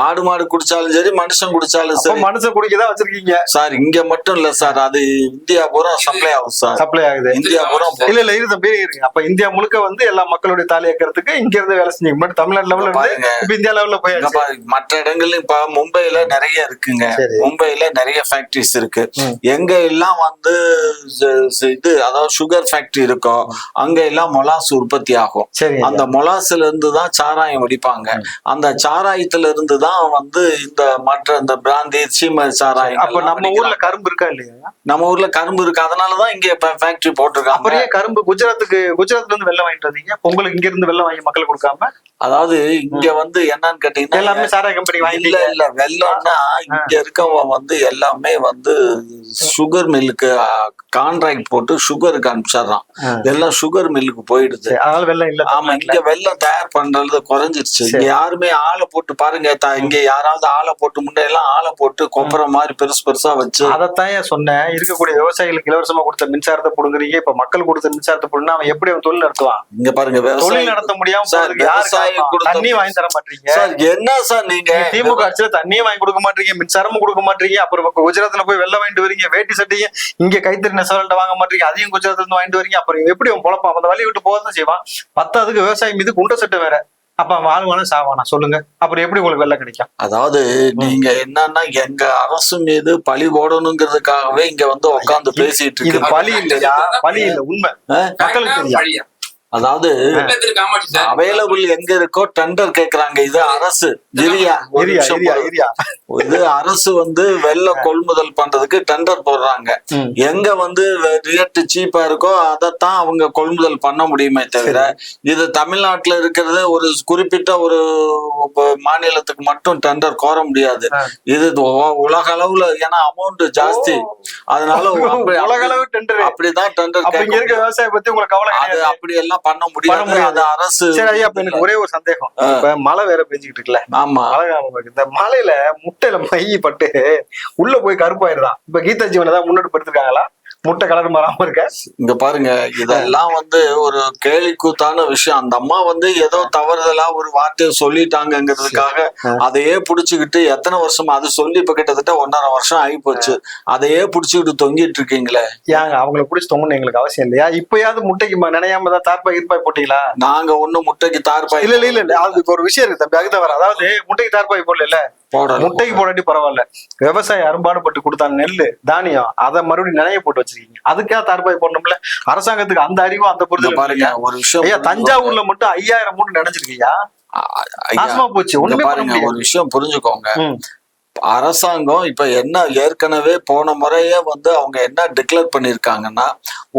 ஆடு மாடு குடிச்சாலும் சரி, மனுஷன் குடிச்சாலும் சரி. மனுஷன் குடிக்கதான் வச்சிருக்கீங்க சார். இங்க மட்டும் இல்ல சார், அது இந்தியா பூரா சப்ளை ஆகும் சார். சப்ளை ஆகுது இந்தியா பூரா. இல்ல இது தம்பி இருக்கு. அப்ப இந்தியா முழுக்க வந்து எல்லா மக்களுடைய தாலி ஏக்கிறதுக்கு இங்க இருந்து வேலை செஞ்சீங்க. பட் தமிழ்நாடு லெவல்ல இருந்து இப்ப இந்தியா லெவல்ல போய் மற்ற இடங்கள்ல இப்ப மும்பைல நிறைய இருக்குங்க. மும்பைல நிறைய ஃபேக்டரிஸ் இருக்கு. எங்க எல்லாம் வந்து இது அதாவது சுகர் ஃபேக்டரி இருக்கோ அங்க எல்லாம் மொலாஸ் உற்பத்தி ஆகும். அந்த மொலாஸ்ல இருந்து தான் சாராயம் வடிப்பாங்க. அந்த சாராயத்துல இருந்து தான் வந்து இந்த மற்ற இந்த பிராந்தி சீம சாராயம். அப்ப நம்ம ஊர்ல கரும்பு இருக்கா இல்லையா? நம்ம ஊர்ல கரும்பு இருக்கு, அதனாலதான் இங்க ஃபேக்டரி போட்டிருக்காங்க. அப்படியே கரும்பு குஜராத்ல இருந்து வெள்ளம் வாங்கிட்டு வந்தீங்க, உங்களுக்கு இங்க இருந்து வெள்ளம் வாங்கி மக்கள் கொடுக்காம. அதாவது இங்க வந்து என்னன்னு கேட்டீங்கன்னா எல்லாமே சாராய கம்பெனி வாங்கி. இல்ல வெள்ளம்னா இங்க இருக்கவங்க வந்து எல்லாமே வந்து சுகர் மில்லுக்கு கான்ட்ராக்ட் போட்டு சுகருக்கு அனுப்பிச்சிடறான். எல்லாம் சுகர் மில்லுக்கு போயிடுது. அதனால வெள்ளம் இல்ல. ஆமா, இங்க வெள்ளம் தயார் பண்றது குறைஞ்சிருச்சு. இங்க யாருமே ஆளை போட்டு பாருங்க, இங்க யாராவது ஆளை போட்டு முன்னையெல்லாம் ஆளை போட்டு கொப்பரை மாதிரி பெருசு பெருசா வச்சு. அதைத்தான் சொன்னேன், இருக்கக்கூடிய விவசாயிகளுக்கு இலவசமா கொடுத்த மின்சாரத்தை புடுங்குறீங்க. இப்ப மக்கள் கொடுத்த மின்சாரத்தை புடுங்க அவன் எப்படி அவன் தொழில் நடத்துவான்? இங்க பாருங்க, தொழில் நடத்த முடியாம தண்ணி வாங்கி தர மாட்டீங்க. என்ன சார் நீங்க திமுக ஆட்சியில தண்ணியும் வாங்கி கொடுக்க மாட்டீங்க, மின்சாரமும் கொடுக்க மாட்டீங்க. அப்புறம் குஜராத்ல போய் வெள்ளம் வாங்கிட்டு வரீங்க, வேட்டி சட்டையும் இங்க கைத்தறி நெசவாள்கிட்ட வாங்க மாட்டீங்க, அதையும் குஜராத்ல இருந்து வாங்கிட்டு வரீங்க. அப்புறம் எப்படி அவன் பொழப்பான்? அந்த வழி விட்டு போகதான் செய்வான். 10 விவசாயம் மீது குண்ட சட்டை வேற. அப்ப வாழ்வானா சாவானா சொல்லுங்க, அப்புறம் எப்படி உங்களுக்கு வெள்ளம் கிடைக்கும்? அதாவது நீங்க என்னன்னா எங்க அரசு மீது பழி போடணுங்கிறதுக்காகவே இங்க வந்து உட்கார்ந்து பேசிட்டு இது இருக்கு. பழி இல்லையா? பழி இல்ல, உண்மை மக்களுக்கு தெரியும். வழியா அதாவது காமாட்சி சார் அவைலபிள் எங்க இருக்கோ டெண்டர் கேக்குறாங்க. இது அரசு இரியா ஒரு ஏரியா நிமிஷம் ஏரியா பாருங்க. ஏரியா இது அரசு வந்து வெள்ள கொள்முதல் பண்றதுக்கு டெண்டர் போடுறாங்க. ம். எங்க வந்து ரேட்டு சீப்பா இருக்கோ அதைத்தான் அவங்க கொள்முதல் பண்ண முடியுமே தவிர இது தமிழ்நாட்டுல இருக்கிறது ஒரு குறிப்பிட்ட ஒரு மாநிலத்துக்கு மட்டும் டெண்டர் கோர முடியாது. இது உலக அளவுல, ஏன்னா அமௌண்ட் ஜாஸ்தி, அதனால உலக அளவு டெண்டர். அப்படிதான் டெண்டர் அப்ப இங்க இருக்க விவசாயம் பத்தி உங்களுக்கு கவலை அது கிடையாது. அப்படி எல்லாம் பண்ண முடியாது. அது அரசு. சரி ஐயா, இப்ப எனக்கு ஒரே ஒரு சந்தேகம். இப்ப மழை வேற பெஞ்சுக்கிட்டு இருக்குல்ல, ஆமா மழை காலம் இருக்கு. இந்த மழையில முட்டையில மை பட்டு உள்ள போய் கருப்பாயிருதான். இப்ப கீதா ஜீவனை தான் முன்னாடி படுத்திருக்காங்களா முட்டை கலர் மாறாம இருக்க? இங்க பாருங்க, இதெல்லாம் வந்து ஒரு கேலிக்கூத்தான விஷயம். அந்த அம்மா வந்து ஏதோ தவறுதலா ஒரு வார்த்தையை சொல்லிட்டாங்கிறதுக்காக அதையே புடிச்சுக்கிட்டு எத்தனை வருஷமா, அது சொல்லி இப்ப கிட்டத்தட்ட 1.5 வருஷம் ஆகி போச்சு, அதையே புடிச்சுக்கிட்டு தொங்கிட்டு இருக்கீங்களே. ஏங்க அவங்களை பிடிச்சி தொங்கணும் எங்களுக்கு அவசியம் இல்லையா? இப்பயாவது முட்டைக்கு நினையாம தான் தார்பாய் இருப்பாய் போட்டீங்களா? நாங்க ஒண்ணும் முட்டைக்கு தார்பாய் இல்ல இல்ல இல்ல, அதுக்கு ஒரு விஷயம் இருக்கு தம்பி, அதுதான் வர. அதாவது முட்டைக்கு தார்பாய் போடல, முட்டைக்கு போடாட்டி பரவாயில்ல, விவசாயம் அரும்பாடுபட்டு கொடுத்தாங்க நெல்லு தானியம், அதை மறுபடியும் நினைய போட்டு வச்சிருக்கீங்க. அதுக்காக தார்பாய் போடணும்ல? அரசாங்கத்துக்கு அந்த அறிவும் அந்த பொருள் பாருங்க. ஒரு விஷயம், ஐயா தஞ்சாவூர்ல மட்டும் 5000 மூட்டை நினைச்சிருக்கீங்க, நாசமா போச்சு. ஒண்ணுமே பண்ண முடியாது. ஒரு விஷயம் புரிஞ்சுக்கோங்க, அரசாங்கம் இப்ப என்ன ஏற்கனவே போன முறையே வந்து அவங்க என்ன டிக்ளேர் பண்ணிருக்காங்கன்னா,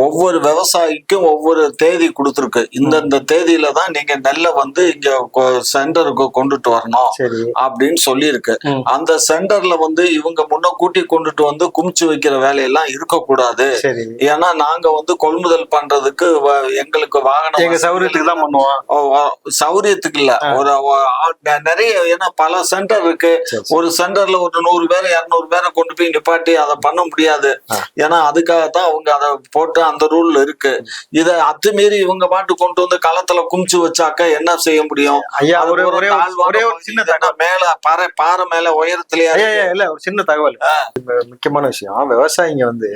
ஒவ்வொரு விவசாயிக்கும் ஒவ்வொரு தேதி கொடுத்துருக்கு. இந்த தேதியில தான் நீங்க நெல்லை வந்து இங்க சென்டருக்கு கொண்டுட்டு வரணும் அப்படின்னு சொல்லியிருக்கு. அந்த சென்டர்ல வந்து இவங்க முன்னக்கூட்டி கொண்டுட்டு வந்து குமிச்சு வைக்கிற வேலையெல்லாம் இருக்கக்கூடாது. ஏன்னா நாங்க வந்து கொள்முதல் பண்றதுக்கு எங்களுக்கு வாகனம் சௌரியத்துக்கு தான் பண்ணுவோம், சௌரியத்துக்கு இல்ல, ஒரு நிறைய, ஏன்னா பல சென்டர் இருக்கு. ஒரு சென்டர் ஒரு 100 பேரை 200 பேரை கொண்டு போய் நிப்பாட்டி அதை பண்ண முடியாது. ஏன்னா அதுக்காகத்தான் அவங்க அதை போட்டு அந்த ரூல் இருக்கு. இதை அத்துமீறி இவங்க பாட்டு கொண்டு வந்து களத்துல குமிச்சு வச்சாக்க என்ன செய்ய முடியும்? ஐயா ஒரே ஒரு சின்ன தகவல், மேல பாறை மேல உயரத்திலேயே இல்ல ஒரு சின்ன தகவல், முக்கியமான விஷயம். விவசாயிங்க வந்து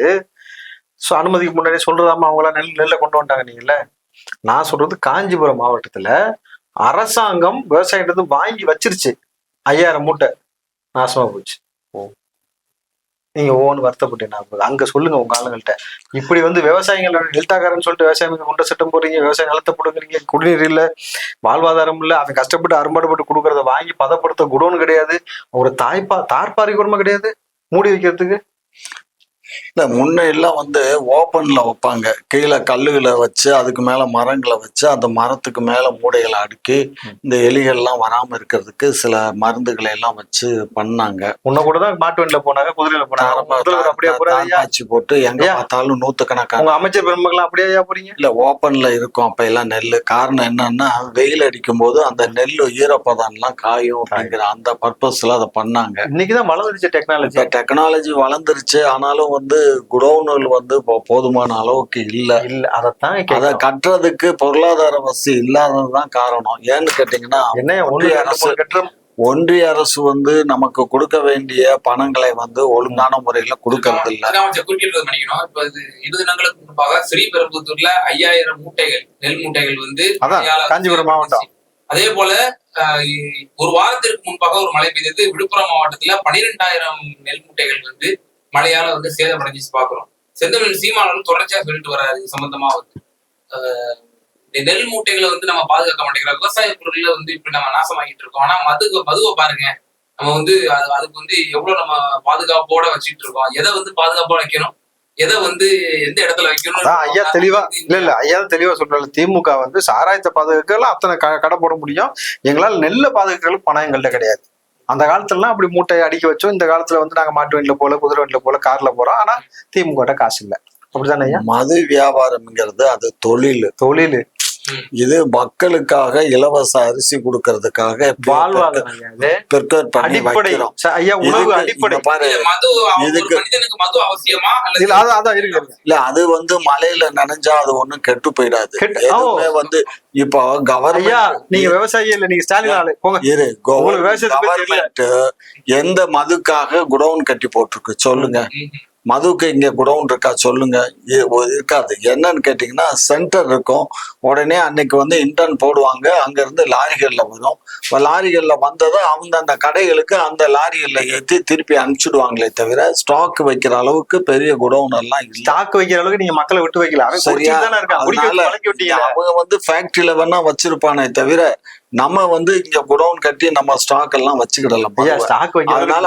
அனுமதிக்கு முன்னாடி சொல்றதாமா அவங்களா நெல்லை கொண்டு வந்துட்டாங்க. நீங்கல்ல, நான் சொல்றது காஞ்சிபுரம் மாவட்டத்துல அரசாங்கம் விவசாயிட்டு வாங்கி வச்சிருச்சு 5000 மூட்டை, நாசமா போச்சு. நீங்க ஒவ்வொன்று வருத்தப்பட்டீங்க. அங்க சொல்லுங்க உங்க ஆளுங்கள்ட்ட, இப்படி வந்து விவசாயிகள் டெல்டாக்காரன்னு சொல்லிட்டு விவசாயம் குண்ட சட்டம் போடுறீங்க, விவசாயம் நிலத்தை போடுங்கிறீங்க, குடிநீர் இல்ல, வாழ்வாதாரம் இல்ல, அவன் கஷ்டப்பட்டு அரும்பாடுபட்டு கொடுக்கறத வாங்கி பதப்படுத்த குடோன் கிடையாது, ஒரு தார்பாரி குடும்பம் கிடையாது மூடி வைக்கிறதுக்கு. இல்ல முன்ன எல்லாம் வந்து ஓப்பன்ல வைப்பாங்க, கீழே கல்லுகளை வச்சு அதுக்கு மேல மரங்களை வச்சு அந்த மரத்துக்கு மேல மூடைகளை அடுக்கி இந்த எலிகள் எல்லாம் வராம இருக்கிறதுக்கு சில மருந்துகளை எல்லாம் வச்சு பண்ணாங்க. முன்ன கூட தான் மாட்டு வண்டியில போனாங்க, குதிரையில போனாங்க, ஆட்சி போட்டு எங்க பார்த்தாலும் நூத்துக்கணக்கான அமைச்சர் பெருமக்கள் அப்படியே போறீங்க. இல்ல ஓப்பன்ல இருக்கும் அப்ப எல்லாம் நெல்லு. காரணம் என்னன்னா வெயில் அடிக்கும் போது அந்த நெல்லு ஈரப்பதம் எல்லாம் காயும் அப்படிங்கிற அந்த பர்பஸ்ல அதை பண்ணாங்க. இன்னைக்குதான் வளர்ந்துருச்சு டெக்னாலஜி வளர்ந்துருச்சு. ஆனாலும் வந்து குடோன்கள் வந்து போதுமான அளவுக்கு இல்ல. அதை கட்டுறதுக்கு பொருளாதார வசதி இல்லாததுதான் காரணம். ஏன்னு கேட்டீங்கன்னா ஒன்றிய அரசு வந்து நமக்கு கொடுக்க வேண்டிய பணங்களை வந்து ஒழுங்கான முறையில கொடுக்கறது இல்ல. இப்ப இது 2 நாட்களுக்கு முன்பாக ஸ்ரீபெரும்புத்தூர்ல 5000 மூட்டைகள் நெல் மூட்டைகள் வந்து காஞ்சிபுரம் மாவட்டம். அதே போல ஒரு வாரத்திற்கு முன்பாக ஒரு மழை பெய்தது விழுப்புரம் மாவட்டத்துல 12000 நெல் மூட்டைகள் வந்து மழையால வந்து சேதமடைஞ்சு பாக்குறோம். செந்தமிழ் சீமானவர்கள் தொடர்ச்சியா சொல்லிட்டு வர்றாரு இது சம்பந்தமா வந்து நெல் மூட்டைகளை வந்து நம்ம பாதுகாக்க மாட்டேங்கிறோம், விவசாய பொருள்ல வந்து இப்படி நம்ம நாசமாக்கிட்டு இருக்கோம். ஆனா மதுவை பாருங்க, நம்ம வந்து அதுக்கு வந்து எவ்வளவு நம்ம பாதுகாப்போட வச்சுட்டு இருக்கோம். எதை வந்து பாதுகாப்போட வைக்கணும், எதை வந்து எந்த இடத்துல வைக்கணும் ஐயா தெளிவா ஐயா தெளிவா சொல்றாரு. திமுக வந்து சாராயத்தை பாதுகாக்கலாம் அத்தனை கடை போட முடியும், எங்களால் நெல்லை பாதுகாக்கலாம் பணம் எங்கள்கிட்ட கிடையாது. அந்த காலத்துலலாம் அப்படி மூட்டையை அடுக்கி வச்சோம். இந்த காலத்துல வந்து நாங்க மாட்டு வண்டியில போல, குதிரை வண்டியில போல, கார்ல போறோம். ஆனா திமுக காசு இல்லை. அப்படித்தானே ஐயா? மது வியாபாரம்ங்கிறது அது தொழில். இது மக்களுக்காக இலவச அரிசி கொடுக்கறதுக்காக அது வந்து மழையில நனைஞ்சா அது ஒண்ணும் கெட்டு போயிடாது. வந்து இப்போ நீங்க விவசாயி இல்ல, நீங்க ஸ்டாலின் கவர்மெண்ட் எந்த மதுக்காக குடோன் கட்டி போட்டிருக்கு சொல்லுங்க? மதுக்கு இங்க குடவுன் இருக்கா சொல்லுங்க, இருக்காது. என்னன்னு கேட்டீங்கன்னா சென்டர் இருக்கும். உடனே அன்னைக்கு வந்து இன்டர்ன் போடுவாங்க, அங்க இருந்து லாரிகள்ல வரும். லாரிகள்ல வந்ததை அவங்க அந்த கடைகளுக்கு அந்த லாரிகள்ல ஏற்றி திருப்பி அனுப்பிச்சுடுவாங்களே தவிர ஸ்டாக் வைக்கிற அளவுக்கு பெரிய குடவுன் எல்லாம் இல்லை. ஸ்டாக் வைக்கிற அளவுக்கு நீங்க மக்களை விட்டு வைக்கல. சரியா? அவங்க வந்து ஃபேக்டரியில வேணா வச்சிருப்பானே தவிர நம்ம வந்து இங்க குடவுன் கட்டி நம்ம ஸ்டாக் எல்லாம் வச்சுக்கிடலாம். அதனால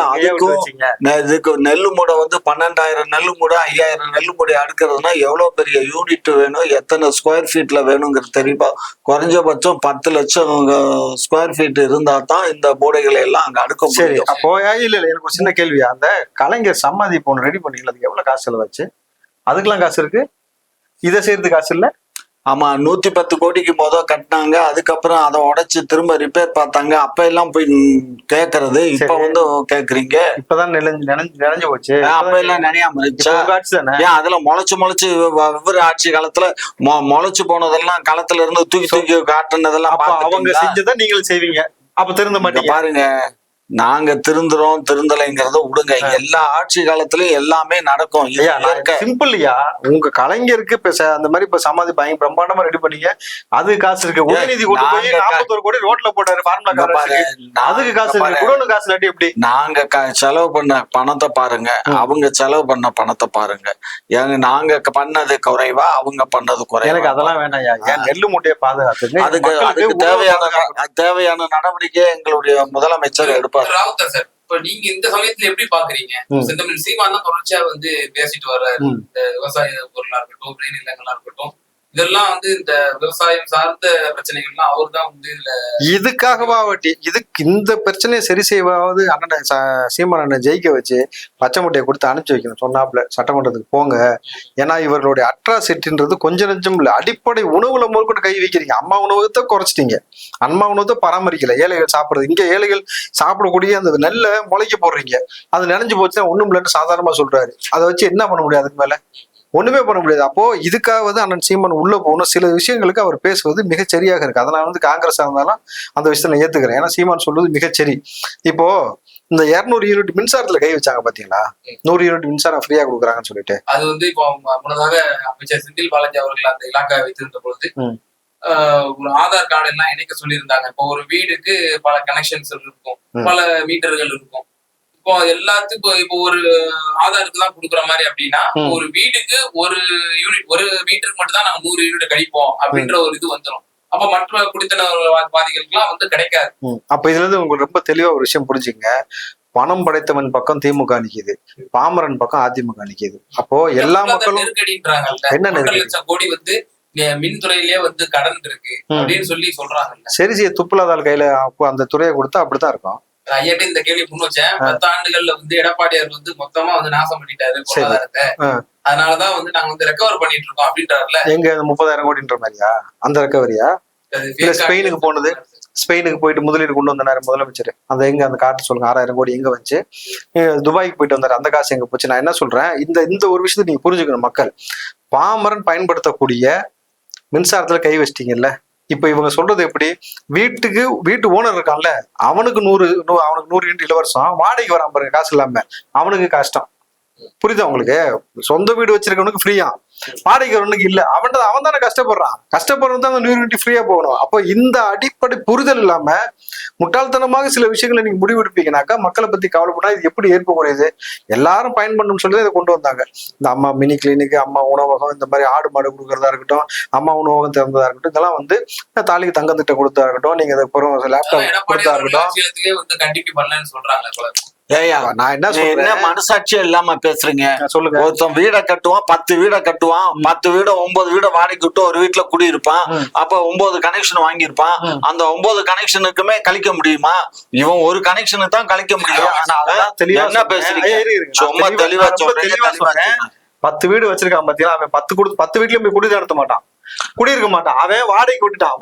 இதுக்கு நெல்லு மூடை வந்து 12,000 நெல்லு மூடை 5,000 நெல்லு மூடை அடுக்கிறதுனா எவ்வளவு பெரிய யூனிட் வேணும், எத்தனை ஸ்கொயர் ஃபீட்ல வேணுங்கிறது தெரியுமா? குறைஞ்சபட்சம் 10 லட்சம் ஸ்கொயர் ஃபீட் இருந்தா தான் இந்த மூடைகளை எல்லாம் அங்க அடுக்க முடியும். அப்போ இல்ல எனக்கு ஒரு சின்ன கேள்வி, அந்த கலைஞர் சமாதி போன ரெடி பண்ணீங்களா, அதுக்கு எவ்வளவு காசு செலவாச்சு? அதுக்கெல்லாம் காசு இருக்கு, இதை செய்யறதுக்கு காசு இல்ல? ஆமா, 110 கோடிக்கு கட்டினாங்க. அதுக்கப்புறம் அதை உடைச்சு திரும்ப ரிப்பேர் பார்த்தாங்க. அப்ப எல்லாம் போய் கேக்குறது, இப்ப வந்து கேக்குறீங்க. இப்பதான் நினைஞ்சு போச்சு. அப்ப எல்லாம் நினையாம இருந்துச்சு. ஏன் அதுல முளைச்சு ஒவ்வொரு ஆட்சி காலத்துல முளைச்சு போனதெல்லாம் களத்துல இருந்து தூக்கி காட்டுனதெல்லாம் அவங்க செஞ்சதான் நீங்களும் செய்வீங்க. அப்ப திருந்த மாட்டீங்க. பாருங்க, நாங்க திருந்துறோம் திருந்தலைங்கிறத விடுங்க. எல்லா ஆட்சி காலத்திலயும் எல்லாமே நடக்கும். சிம்பிள்யா, உங்க கலைஞருக்கு இப்ப அந்த மாதிரி இப்ப சமாதி பயங்கர பிரம்மாண்டமா ரெடி பண்ணீங்க, அது காசு இருக்கு. உதயநிதி கொண்டு போய் 41 கோடி ரோட்ல போட்டாரு ஃபார்முலா, அதுக்கு காசு இருக்கு. குடோனு காசு இல்லாட்டி எப்படி? நாங்க செலவு பண்ண பணத்தை பாருங்க, அவங்க செலவு பண்ண பணத்தை பாருங்க. நாங்க பண்ணது குறைவா, அவங்க பண்ணது குறைவா? எனக்கு அதெல்லாம் வேண்டாம். நெல்லு மூட்டையை பாதுகாத்துங்க. அதுக்கு தேவையான நடவடிக்கை எங்களுடைய முதலமைச்சர் எடுப்பார். ராவுத்தர் சார், இப்ப நீங்க இந்த சமயத்துல எப்படி பாக்குறீங்க? செந்தமிழ் சீமான் தான் தொடர்ச்சியா வந்து பேசிட்டு வர்றாரு. இந்த விவசாய பொருளா இருக்கட்டும், விளை நிலங்களா இருக்கட்டும், இதெல்லாம் வந்து இந்த விவசாயம் சார்ந்த பிரச்சனைகள்லாம் அவர் தான் வந்து இதுக்காகவா வட்டி, இதுக்கு இந்த பிரச்சனையை சரி செய்வாவது அண்ணன் சீமான் அண்ணன் ஜெயிக்க வச்சு பச்சை முட்டையை கொடுத்து அனுப்பிச்சு வைக்கணும். சொன்னாப்புல சட்டமன்றத்துக்கு போங்க. ஏன்னா இவர்களுடைய அட்ராசிட்டின்றது கொஞ்சம் நெஞ்சம் இல்லை. அடிப்படை உணவுல முதற்கொண்டு கை வைக்கிறீங்க. அம்மா உணவகத்தை குறைச்சிட்டீங்க, அம்மா உணவத்தை பராமரிக்கல. ஏழைகள் சாப்பிடுறது, இங்க ஏழைகள் சாப்பிடக்கூடிய அந்த நெல்லை முளைக்க போடுறீங்க. அது நினைஞ்சு போச்சுன்னா ஒண்ணும் இல்லைன்னு சாதாரணமா சொல்றாரு. அதை வச்சு என்ன பண்ண முடியாது? அதுக்கு மேல ஒண்ணுமே பண்ண முடியாது. அப்போ இதுக்காக அண்ணன் சீமான் உள்ள போகணும். சில விஷயங்களுக்கு அவர் பேசுவது மிகச்சரியாக இருக்கு. அதனால வந்து காங்கிரஸ் இருந்தாலும் அந்த விஷயத்த நான் ஏத்துக்கிறேன். ஏன்னா சீமான் சொல்றது மிகச்சரி. இப்போ இந்த 200 யூனிட் மின்சாரத்துல கை வச்சாங்க பாத்தீங்களா, 100 யூனிட் மின்சாரம் ஃப்ரீயா கொடுக்குறாங்கன்னு சொல்லிட்டு. அது வந்து இப்போ முன்னதாக அமைச்சர் செந்தில் பாலாஜி அவர்கள் அந்த இலாக்கா வைத்திருந்த பொழுது ஒரு ஆதார் கார்டு எல்லாம் இணைக்க சொல்லியிருந்தாங்க. இப்போ ஒரு வீடுக்கு பல கனெக்ஷன்ஸ் இருக்கும், பல மீட்டர்கள் இருக்கும். இப்போ எல்லாத்துக்கும் இப்போ ஒரு ஆதாருக்கு தான் கொடுக்குற மாதிரி அப்படின்னா, ஒரு வீட்டுக்கு ஒரு யூனிட், ஒரு மீட்டருக்கு மட்டும் தான் நாங்க 100 யூனிட் கழிப்போம் அப்படின்ற ஒரு இது வந்துடும். அப்ப மற்ற குடித்தனவாதிகளுக்கு வந்து கிடைக்காது. அப்ப இதுல இருந்து உங்களுக்கு ரொம்ப தெளிவா ஒரு விஷயம் புரிஞ்சுங்க. பணம் படைத்தவன் பக்கம் திமுக நிக்குது, பாமரன் பக்கம் அதிமுக நிக்குது. அப்போ எல்லா மக்களும் நெருக்கடின்றாங்க. என்ன 1.5 லட்சம் கோடி வந்து மின்துறையிலேயே வந்து கடன் இருக்கு அப்படின்னு சொல்லி சொல்றாங்க. சரி, துப்புலாதால் கையில அந்த துறையை கொடுத்தா அப்படித்தான் இருக்கும். ஐயாட்ட இந்த கேள்வி முன் வச்சேன். 10 ஆண்டுகள்ல வந்து எடப்பாடியார் வந்து மொத்தமா வந்து நாசம் பண்ணிட்டாரு பொருளாதாரத்தை. அதனாலதான் வந்து நாங்க வந்து ரெக்கவர் பண்ணிட்டு இருக்கோம் அப்படின்றாருல. எங்க 30,000 கோடின்ற மாதிரியா அந்த ரெக்கவரியா? இல்ல ஸ்பெயினுக்கு போனது, ஸ்பெயினுக்கு போயிட்டு முதலீடு கொண்டு வந்தாரு முதலமைச்சர். அந்த எங்க அந்த காட்டு சொல்லுங்க, 6,000 கோடி எங்க வச்சு? துபாய்க்கு போயிட்டு வந்தாரு, அந்த காசு எங்க போச்சு? நான் என்ன சொல்றேன், இந்த ஒரு விஷயத்த நீங்க புரிஞ்சுக்கணும். மக்கள் பாமரன் பயன்படுத்தக்கூடிய மின்சாரத்துல கை வச்சிட்டீங்கல்ல. இப்ப இவங்க சொல்றது எப்படி? வீட்டு ஓனர் இருக்கான்ல, அவனுக்கு 100 யூனிட் இலவசம், வாடகைக்கு வராம பாருங்க காசு இல்லாம, அவனுக்கு கஷ்டம். புரியுதா உங்களுக்கு? சொந்த வீடு வச்சிருக்கவனுக்கு ஃப்ரீயா, வாடகைக்கு வரவனுக்கு இல்ல. அவன் தானே கஷ்டப்படுறது தான் 100 யூனிட் ஃப்ரீயா போகணும். அப்போ இந்த அடிப்படை புரிதல் இல்லாம முட்டாள்தனமாக சில விஷயங்களை நீங்க முடிவெடுப்பீங்கன்னாக்கா மக்களை பத்தி கவலைப்படா இது எப்படி ஏற்புடையது? எல்லாரும் பயன்படணும்னு சொல்லி இதை கொண்டு வந்தாங்க. இந்த அம்மா மினி கிளினிக், அம்மா உணவகம், இந்த மாதிரி ஆடு மாடு கொடுக்கறதா இருக்கட்டும், அம்மா உணவகம் திறந்ததா இருக்கட்டும், இதெல்லாம் வந்து தாலிக்கு தங்க திட்டம் கொடுத்தா இருக்கட்டும், நீங்க லேப்டாப் கொடுத்தா இருக்கட்டும். நான் என்ன மனசாட்சியம் இல்லாம பேசுறீங்க? சொல்லுங்க. ஒருத்தன் வீடை கட்டுவான், 10 வீடை கட்டுவான், 10 வீட 9 வீட வாடகைக்கு விட்டு ஒரு வீட்டுல குடியிருப்பான். அப்ப 9 கனெக்ஷன் வாங்கியிருப்பான். அந்த 9 கனெக்ஷனுக்குமே கழிக்க முடியுமா? இவன் ஒரு கனெக்ஷனுக்கு தான் கழிக்க முடியும். என்ன பேசுறீங்க? சும்மா தெளிவா சொல்றேன். 10 வீடு வச்சிருக்கான் பாத்தீங்களா, அவன் 10 வீட்லயும் போய் குடி நடத்த மாட்டான், குடியிருக்க மாட்டான். அவன் வாடகைக்கு விட்டுட்டான்.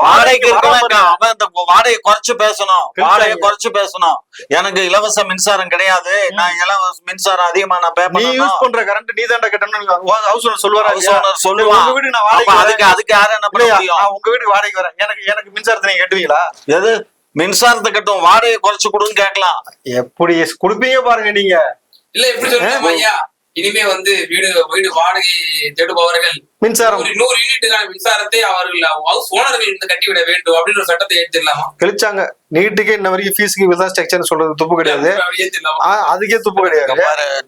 அவன் வாடகை குறைச்சு பேசணும், வாடகை குறைச்சு பேசணும். எனக்கு இலவச மின்சாரம் கிடையாது, நான் இலவச மின்சாரம் அதிகமா நான் பே பண்ணணும். நீ யூஸ் பண்ற கரண்ட் நீ தான்டா கட்டணும் ஹவுஸ் ஓனர் சொல்லுவாரு. உங்க வீட்டுக்கு நான் வாடகை, அதுக்கு யாரும் என்ன பண்ண முடியும்? உங்க வீட்டுக்கு வாடகை வரேன், எனக்கு மின்சாரத்தை நீங்க கட்டுவீங்களா? எது மின்சாரத்தை கட்டும், வாடகை குறைச்சு கொடுன்னு கேட்கலாம். எப்படி கொடுப்பீங்க பாருங்க நீங்க. இல்ல எப்படி சொல்றீங்க ஐயா, இனிமே வந்து வீடு வாடகை தேடுபவர்கள் மின்சாரம் 100 யூனிட்டுக்கான மின்சாரத்தை அவர்கள் ஹவுஸ் ஓனர்கள் வந்து கட்டிவிட வேண்டும் அப்படின்னு ஒரு சட்டத்தை ஏற்றிடலாமா? கழிச்சாங்க. நீட்டுக்கே இன்ன வரைக்கும் ஃபீஸுக்கு இதுதான் ஸ்ட்ரக்சர் சொல்றது துப்பு கிடையாது. அதுக்கே துப்பு கிடையாது.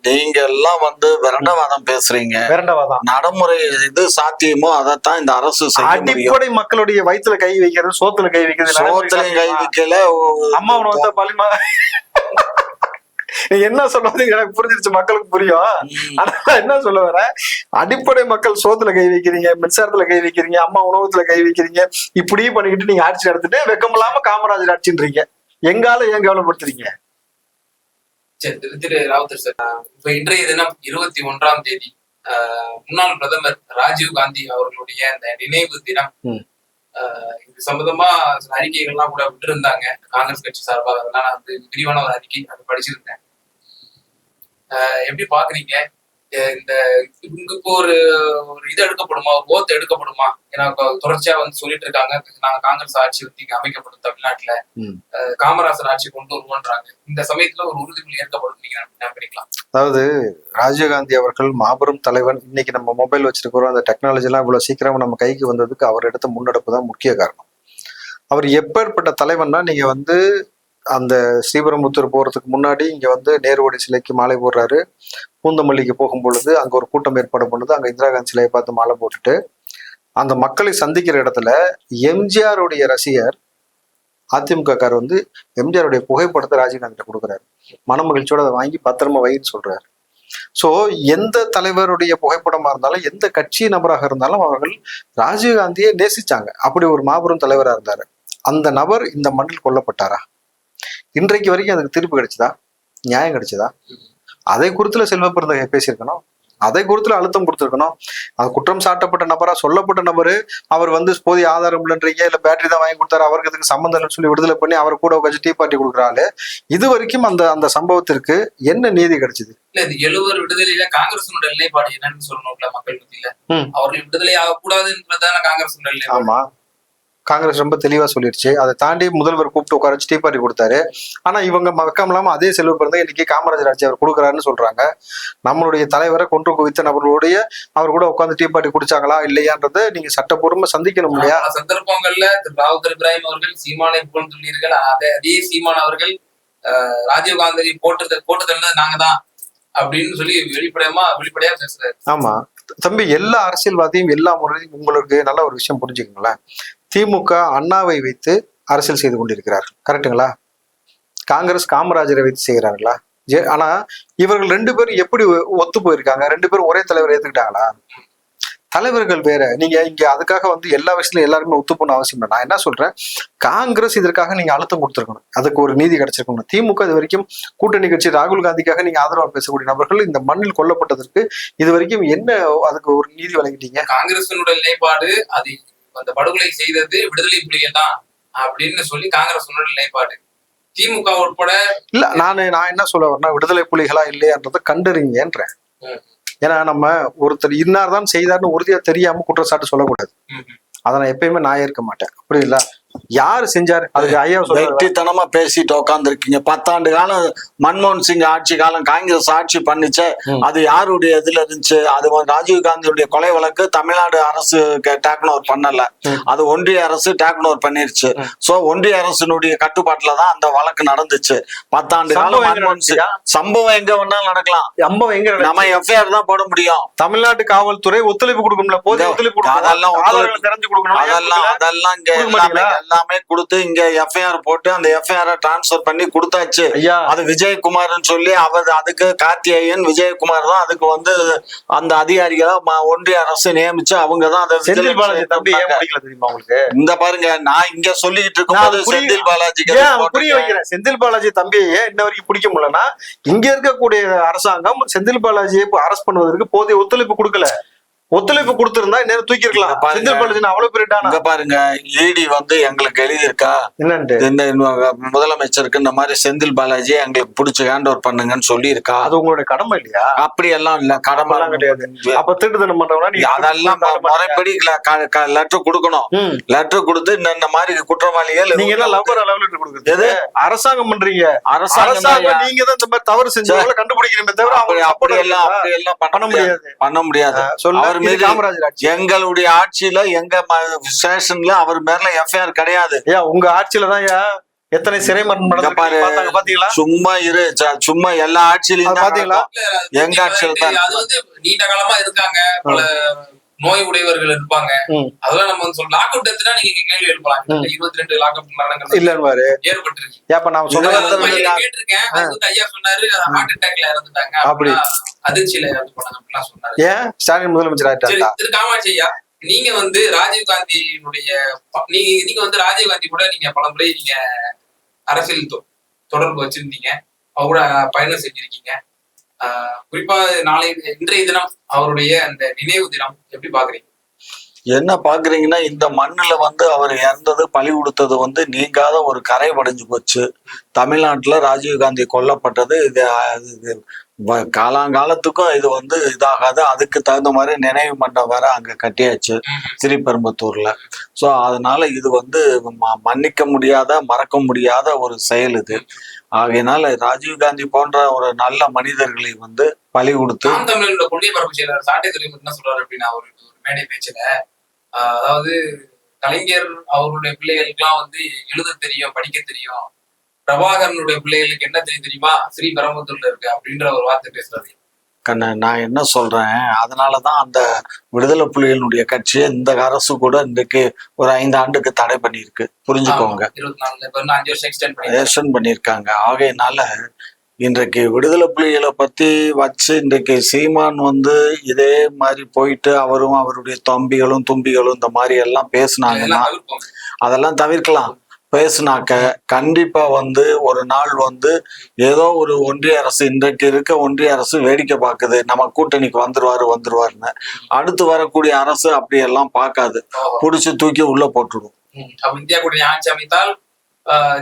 நீங்க எல்லாம் வந்து விரண்டவாதம் பேசுறீங்க. விரண்டவாதம் நடைமுறை இது சாத்தியமோ அதைத்தான் இந்த அரசு செய்ய முடியும். அடிப்படை மக்களுடைய வயிற்றுல கை வைக்கிறது, சோத்துல கை வைக்கிறது, சோத்துலயும் கை வைக்கல. அம்மா உணவு பலிமா என்ன சொல்றது எனக்கு புரிஞ்சிருச்சு, மக்களுக்கு புரியும். ஆனா என்ன சொல்ல வர, அடிப்படை மக்கள் சோத்துல கை வைக்கிறீங்க, மின்சாரத்துல கை வைக்கிறீங்க, அம்மா உணவத்துல கை வைக்கிறீங்க, இப்படி பண்ணிக்கிட்டு நீங்க ஆட்சி நடத்திட்டு வெக்கம் இல்லாம காமராஜர் ஆட்சின்றீங்க. எங்கால ஏன் கவலைப்படுத்துறீங்க? சரி திரு ராவுத்தர் சார், இப்ப இன்றைய தினம் 21ஆம் தேதி முன்னாள் பிரதமர் ராஜீவ் காந்தி அவர்களுடைய அந்த நினைவு தினம். இது சம்பந்தமா சில அறிக்கைகள்லாம் கூட விட்டு இருந்தாங்க காங்கிரஸ் கட்சி சார்பாக. அதனால வந்து விரிவான ஒரு அறிக்கை அது படிச்சிருந்தேன். எப்படி பாக்குறீங்க இந்த இப்போ ஒரு இது எடுக்கப்படுமா, ஒரு ஓத்து எடுக்கப்படுமா? ஏன்னா தொடர்ச்சியா வந்து சொல்லிட்டு இருக்காங்க, நாங்க காங்கிரஸ் ஆட்சி வந்து இங்க அமைக்கப்படும் தமிழ்நாட்டுல, காமராஜர் ஆட்சி கொண்டு வருவோன்றாங்க. இந்த சமயத்துல ஒரு உறுதிமொழி ஏற்கப்படும் நீங்க நினைக்கலாம்? அதாவது ராஜீவ்காந்தி அவர்கள் மாபெரும் தலைவன். இன்னைக்கு நம்ம மொபைல் வச்சிருக்கிறோம், அந்த டெக்னாலஜி எல்லாம் இவ்வளவு சீக்கிரமா நம்ம கைக்கு வந்ததுக்கு அவர் எடுத்த முன்னெடுப்பு தான் முக்கிய காரணம். அவர் எப்பேற்பட்ட தலைவன்னா, நீங்க வந்து அந்த ஸ்ரீபெரும்புத்தூர் போறதுக்கு முன்னாடி இங்க வந்து நேருவோட சிலைக்கு மாலை போடுறாரு. பூந்தமல்லிக்கு போகும் பொழுது அங்க ஒரு கூட்டம் ஏற்பாடு பண்ணுது. அங்க இந்திரா காந்தி சிலையை பார்த்து மாலை போட்டுட்டு அந்த மக்களை சந்திக்கிற இடத்துல எம்ஜிஆருடைய ரசிகர் அதிமுக கார் வந்து எம்ஜிஆருடைய புகைப்படத்தை ராஜீவ்காந்தி கொடுக்குறாரு. மனமகிழ்ச்சியோட அதை வாங்கி பத்திரமா வைன்னு சொல்றாரு. சோ எந்த தலைவருடைய புகைப்படமா இருந்தாலும், எந்த கட்சி நபராக இருந்தாலும் அவர்கள் ராஜீவ்காந்தியை நேசிச்சாங்க. அப்படி ஒரு மாபெரும் தலைவரா இருந்தாரு. அந்த நபர் இந்த மண்ணில் கொல்லப்பட்டாரா? இன்றைக்கு வரைக்கும் அதுக்கு தீர்ப்பு கிடைச்சதா? நியாயம் கிடைச்சதா? அதை குறித்துல செல்வ பெருந்தகை பேசியிருக்கணும், அதை குறித்துல அழுத்தம் கொடுத்துருக்கணும். அது குற்றம் சாட்டப்பட்ட நபரா சொல்லப்பட்ட நபரு அவர் வந்து போதிய ஆதாரம் இல்லைன்றீங்க, இல்ல பேட்டரி தான் வாங்கி கொடுத்தாரு, அவருக்கு இதுக்கு சம்பந்தம் இல்லைன்னு சொல்லி விடுதலை பண்ணி அவர் கூட உட்காந்து டீ பார்ட்டி கொடுக்குறாரு. இது வரைக்கும் அந்த சம்பவத்திற்கு என்ன நீதி கிடைச்சது? இல்ல இது 70 விடுதலையில காங்கிரஸோட நிலைப்பாடு என்னன்னு சொல்லணும்ல மக்கள் மத்தியில. அவர்கள் விடுதலை ஆகக்கூடாதுன்றதான காங்கிரஸ் நிலை. ஆமா, காங்கிரஸ் ரொம்ப தெளிவா சொல்லிடுச்சு. அதை தாண்டி முதல்வர் கூப்பிட்டு உட்கார வச்சு டீ பார்ட்டி கொடுத்தாரு. ஆனா இவங்க வெக்கம் இல்லாம அதே செல்வ பிறந்த இன்னைக்கு காமராஜர் ஆட்சி அவர் கொடுக்குறாருன்னு சொல்றாங்க. நம்மளுடைய தலைவரை கொன்று குவித்த நபர்களுடைய அவர் கூட உட்காந்து டீ பார்ட்டி குடிச்சாங்களா இல்லையான்றதை நீங்க சட்டப்பூர்வமா சந்திக்கணும் இல்லையா? சந்தர்ப்பங்கள்ல ராவுத்தர் இப்ராஹிம் அவர்கள் சீமானை புகழ்ந்துள்ளீர்கள். அதே சீமான் அவர்கள் ராஜீவ்காந்தி போட்டுதல் நாங்க தான் அப்படின்னு சொல்லி வெளிப்படையா பேசுறாரு. ஆமா தம்பி, எல்லா அரசியல்வாதியும் எல்லா முறையும் உங்களுக்கு நல்ல ஒரு விஷயம் புரிஞ்சுக்கங்களேன். திமுக அண்ணாவை வைத்து அரசியல் செய்து கொண்டிருக்கிறார்கள், கரெக்டுங்களா? காங்கிரஸ் காமராஜரை வைத்து செய்கிறார்களா? ஆனா இவர்கள் 2 பேரும் எப்படி ஒத்து போயிருக்காங்க? 2 பேரும் ஒரே தலைவர் ஏத்துக்கிட்டாங்களா? தலைவர்கள் வேற. நீங்க இங்க அதுக்காக வந்து எல்லா விஷயத்திலும் எல்லாருமே ஒத்து போன அவசியம் இல்லை. நான் என்ன சொல்றேன், காங்கிரஸ் இதற்காக நீங்க அழுத்தம் கொடுத்துருக்கணும், அதுக்கு ஒரு நீதி கிடைச்சிருக்கணும். திமுக இது வரைக்கும் கூட்டணி கட்சி ராகுல் காந்திக்காக நீங்க ஆதரவா பேசக்கூடிய நபர்கள் இந்த மண்ணில் கொல்லப்பட்டதற்கு இது வரைக்கும் என்ன அதுக்கு ஒரு நீதி வழங்கிட்டீங்க? காங்கிரசினுடைய நிலைப்பாடு அது அந்த படுகொலை செய்தது விடுதலை புலிகள் தான் அப்படின்னு சொல்லி காங்கிரஸ் நிலைப்பாடு. திமுக உட்பட இல்ல, நான் என்ன சொல்ல வரேன்னா, விடுதலை புலிகளா இல்லையான்றதை கண்டறிங்கன்றேன். ஏன்னா நம்ம ஒருத்தர் இன்னார் தான் செய்தார்னு உறுதியா தெரியாம குற்றச்சாட்டு சொல்லக்கூடாது. அதை நான் எப்பயுமே நான் ஏற்க மாட்டேன். புரியுதுல? யாரு செஞ்சாரு அதுக்கு ஐயா வெற்றித்தனமா பேசிட்டு உட்கார்ந்து இருக்கீங்க. 10 ஆண்டு காலம் மன்மோகன் சிங் ஆட்சி காலம் காங்கிரஸ் ஆட்சி பண்ணிச்சு. அது யாருடைய இதுல இருந்துச்சு? அது ராஜீவ் காந்தியுடைய கொலை வழக்கு தமிழ்நாடு அரசு டேக் ஓவர் பண்ணல, அது ஒன்றிய அரசு டேக் ஓவர் பண்ணிருச்சு. சோ ஒன்றிய அரசினுடைய கட்டுப்பாட்டுலதான் அந்த வழக்கு நடந்துச்சு. 10 ஆண்டு காலம் மன்மோகன் சிங் சம்பவம் எங்க வேணாலும் நடக்கலாம். நம்ம எஃப்ஐஆர் தான் போட முடியும். தமிழ்நாட்டு காவல்துறை ஒத்துழைப்பு கொடுக்கணும்ல, போதிய ஒத்துழைப்பு கொடுக்கணும். அதெல்லாம் இங்க எல்லாமே கொடுத்து இங்க எஃப்ஐஆர் போட்டு அந்த எஃப்ஐஆர் டிரான்ஸ்பர் பண்ணி கொடுத்தாச்சு. அது விஜயகுமார்னு சொல்லி அவர் அதுக்கு கார்த்திகேயன் விஜயகுமார் தான் அதுக்கு வந்து அந்த அதிகாரிகளை ஒன்றிய அரசு நியமிச்சு அவங்க தான் அதை செந்தில் பாலாஜி தம்பி ஏன் பிடிக்கல தெரியுமா உங்களுக்கு? இந்த பாருங்க, நான் இங்க சொல்லிட்டு இருக்கும்போது செந்தில் பாலாஜி புரிய வைக்கிறேன். செந்தில் பாலாஜி தம்பியை இன்ன வரைக்கும் பிடிக்க முடியலன்னா இங்க இருக்கக்கூடிய அரசாங்கம் செந்தில் பாலாஜியை அரெஸ்ட் பண்ணுவதற்கு போதிய ஒத்துழைப்பு கொடுக்கல. ஒத்துழைப்பு கொடுத்திருந்தா நேரம் தூக்கி இருக்கலாம். இங்க பாருங்க. செந்தில் பாலாஜி அவ்வளவு பெரிய அங்க பாருங்க, இடி வந்து எங்களுக்கு எழுதியிருக்கா என்னன்ட்டு இந்த முதலமைச்சருக்கு இந்த மாதிரி செந்தில் பாலாஜி எங்களுக்கு பிடிச்ச ஹேண்ட் ஓவர் பண்ணுங்கன்னு சொல்லி இருக்கா. அது உங்களுடைய கடமை இல்லையா? அப்படி எல்லாம் இல்ல, கடமை எல்லாம் கிடையாது. அப்ப திருட்டுத்தனம் பண்றவனா நீங்க அதெல்லாம் முறைப்படி லெட்டர் கொடுக்கணும். லெட்டர் கொடுத்து இந்த மாதிரி குற்றவாளிகள் நீங்க எல்லாம் லவ்வர் லெட்டர் கொடுக்குறது எது அரசாங்கம் பண்றீங்க. அரசாங்கம் நீங்க தான் இந்த மாதிரி தவறு செஞ்சவங்கள கண்டுபிடிக்கிறீங்க தவிர அப்படி எல்லாம் பண்ண முடியாது. அவர் மீது காமராஜர் ஆட்சி, எங்களுடைய ஆட்சியில எங்க ஸ்டேஷன்ல அவர் மேல எஃப்ஐஆர் கிடையாது. உங்க ஆட்சியில தான் எத்தனை சிறை மரணம் பாரு, பாத்தீங்களா? சும்மா இரு, சும்மா எல்லா ஆட்சியிலும் பாத்தீங்களா? எங்க ஆட்சியில தான் அது வந்து நீண்ட காலமா இருக்காங்க, பல நோய் உடையவர்கள் இருப்பாங்க. அதெல்லாம் நம்ம வந்து லாக் அவுட் எடுத்துனா நீங்க கேள்வி எழுப்பலாம். 22 லாக் அவுட் மரணங்கள் இல்லன்னு ஏற்பட்டிருக்கு. அப்ப நான் கேட்டிருக்கேன். ஐயா சொன்னாரு ஹார்ட் அட்டாக்ல இறந்துட்டாங்க, அப்படி அதிர்ச்சியில இறந்து போனாங்க அப்படிலாம் சொன்னாரு. ஏன் ஸ்டாலின் முதலமைச்சர் ஆயிட்டாரா? திரு காமாட்சி ஐயா, நீங்க வந்து ராஜீவ்காந்தியினுடைய நீங்க வந்து ராஜீவ்காந்தி கூட நீங்க பலமுறை நீங்க அரசியல் தொடர்பு வச்சிருந்தீங்க, அவரோட பயணம் செஞ்சிருக்கீங்க. குறிப்பா இன்றைய தினம் அவருடைய அந்த நினைவு தினம் எப்படி பாக்குறீங்க? என்ன பாக்குறீங்கன்னா, இந்த மண்ணுல வந்து அவர் இறந்தது, பழி கொடுத்தது வந்து நீங்காத ஒரு கரை வடைஞ்சு போச்சு. தமிழ்நாட்டுல ராஜீவ்காந்தி கொல்லப்பட்டது இது காலாங்காலத்துக்கும் இது வந்து இதாகாது. அதுக்கு தகுந்த மாதிரி நினைவு மண்டபம் வேற அங்க கட்டியாச்சு ஸ்ரீபெரும்புத்தூர்ல. ஸோ அதனால இது வந்து மன்னிக்க முடியாத, மறக்க முடியாத ஒரு செயல் இது. ஆகையினால ராஜீவ்காந்தி போன்ற ஒரு நல்ல மனிதர்களை வந்து பலி கொடுத்து தமிழோட கொள்கை பரப்பு செயலர் சாட்டைத்துறை என்ன சொல்றாரு அப்படின்னா, ஒரு மேடை பேச்சுல, அதாவது கலைஞர் அவருடைய பிள்ளைகளுக்கெல்லாம் வந்து எழுத தெரியும், படிக்க தெரியும், பிரபாகரனுடைய பிள்ளைகளுக்கு என்ன தெரியுமா, ஸ்ரீபெரும்புத்தூர்ல இருக்கு அப்படின்ற ஒரு வார்த்தை பேசுறாரு. கண்ண, நான் என்ன சொல்றேன், அதனாலதான் அந்த விடுதலை புலிகளுடைய கட்சியை இந்த அரசு கூட இன்றைக்கு ஒரு 5 ஆண்டுக்கு தடை பண்ணிருக்கு. புரிஞ்சுக்கோங்க, 5 வருஷம் எக்ஸ்டெண்ட் பண்ணிருக்காங்க. ஆகையினால இன்றைக்கு விடுதலை புலிகளை பத்தி வச்சு இன்றைக்கு சீமான் வந்து இதே மாதிரி போயிட்டு அவரும் அவருடைய தம்பிகளும் தும்பிகளும் இந்த மாதிரி எல்லாம் பேசினாங்கன்னா அதெல்லாம் தவிர்க்கலாம். பேசுனாக்க கண்டிப்பா வந்து ஒரு நாள் வந்து ஏதோ ஒரு ஒன்றிய அரசு, இன்றைக்கு இருக்க ஒன்றிய அரசு வேடிக்கை பார்க்குது, நம்ம கூட்டணிக்கு வந்துருவாருன்னு. அடுத்து வரக்கூடிய அரசு அப்படி எல்லாம் பார்க்காது, புடிச்சு தூக்கி உள்ள போட்டுடும். இந்தியா கூட்டணி ஆட்சி அமைத்தால்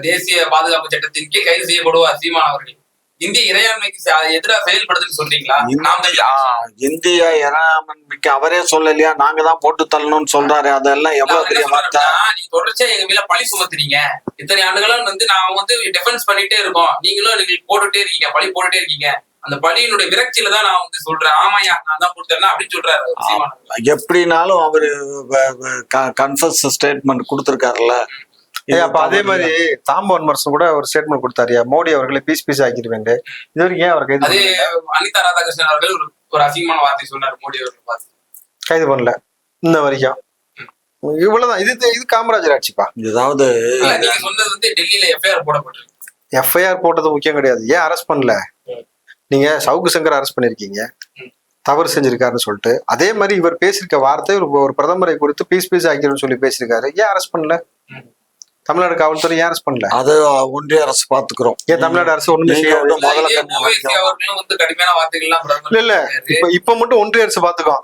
தேசிய பாதுகாப்பு சட்டத்தின் கீழ் கைது செய்யப்படுவார் சீமான் அவர்கள். இந்திய இறையாண்மைக்கு எதிராக செயல்படுதுன்னு சொல்றீங்களா? இந்திய இறையாண்மைக்கு அவரே சொல்லலையா, நாங்க தான் போட்டு தள்ளணும்னு சொல்றாரு. அதெல்லாம் எவ்வளவு பெரிய வார்த்தை. நீங்க தொடர்ச்சியா எங்க மேல பழி சுமத்துறீங்க. இத்தனை ஆண்டுகளும் வந்து நான் வந்து டிஃபென்ஸ் பண்ணிட்டே இருக்கோம், நீங்களும் எனக்கு போட்டுட்டே இருக்கீங்க, பழி போட்டுட்டே இருக்கீங்க. அந்த பழியினுடைய விரக்தியில தான் நான் வந்து சொல்றேன், ஆமாயா நான் தான் கொடுத்தேன் அப்படின்னு சொல்றாரு. எப்படினாலும் அவரு கன்ஃபஸ் ஸ்டேட்மெண்ட் கொடுத்திருக்காருல்ல. அப்ப அதே மாதிரி தாம்பவன் மரசன் கூட ஒரு ஸ்டேட்மெண்ட் கொடுத்தாரு, மோடி அவர்களை பீஸ் ஆக்கிடுவேன். இது வரைக்கும் ஏன் அவர் கைது? அதே அனிதா ராதாகிருஷ்ணன் அவர்கள் ஒரு அசிங்கமான வார்த்தை சொன்னார் மோடி அவர்கள் பார்த்து, கைது பண்ணல இன்ன வரைக்கும். இவ்வளவுதான். இது காமராஜர் ஆட்சிப்பா. ஏதாவது நீங்க சொன்னது வந்து டெல்லியில எஃப்ஐஆர் போடப்பட்டிருக்கு. எஃப்ஐஆர் போட்டது முக்கியம் கிடையாது, ஏன் அரெஸ்ட் பண்ணல? நீங்க சவுக்கு சங்கர் அரெஸ்ட் பண்ணிருக்கீங்க, தவறு செஞ்சிருக்காருன்னு சொல்லிட்டு. அதே மாதிரி இவர் பேசியிருக்க வார்த்தை ஒரு பிரதமரை குறித்து பீஸ் ஆக்கிடும் சொல்லி பேசியிருக்காரு, ஏன் அரெஸ்ட் பண்ணல? தமிழ்நாடு காவல்துறை ஏன் அரெஸ்ட் பண்ணல? அது ஒன்றிய அரசு பாத்துக்கிறோம். ஏன் தமிழ்நாடு அரசு ஒண்ணுமே செய்யல? இல்ல இப்ப மட்டும் ஒன்றிய அரசு பாத்துக்கோ,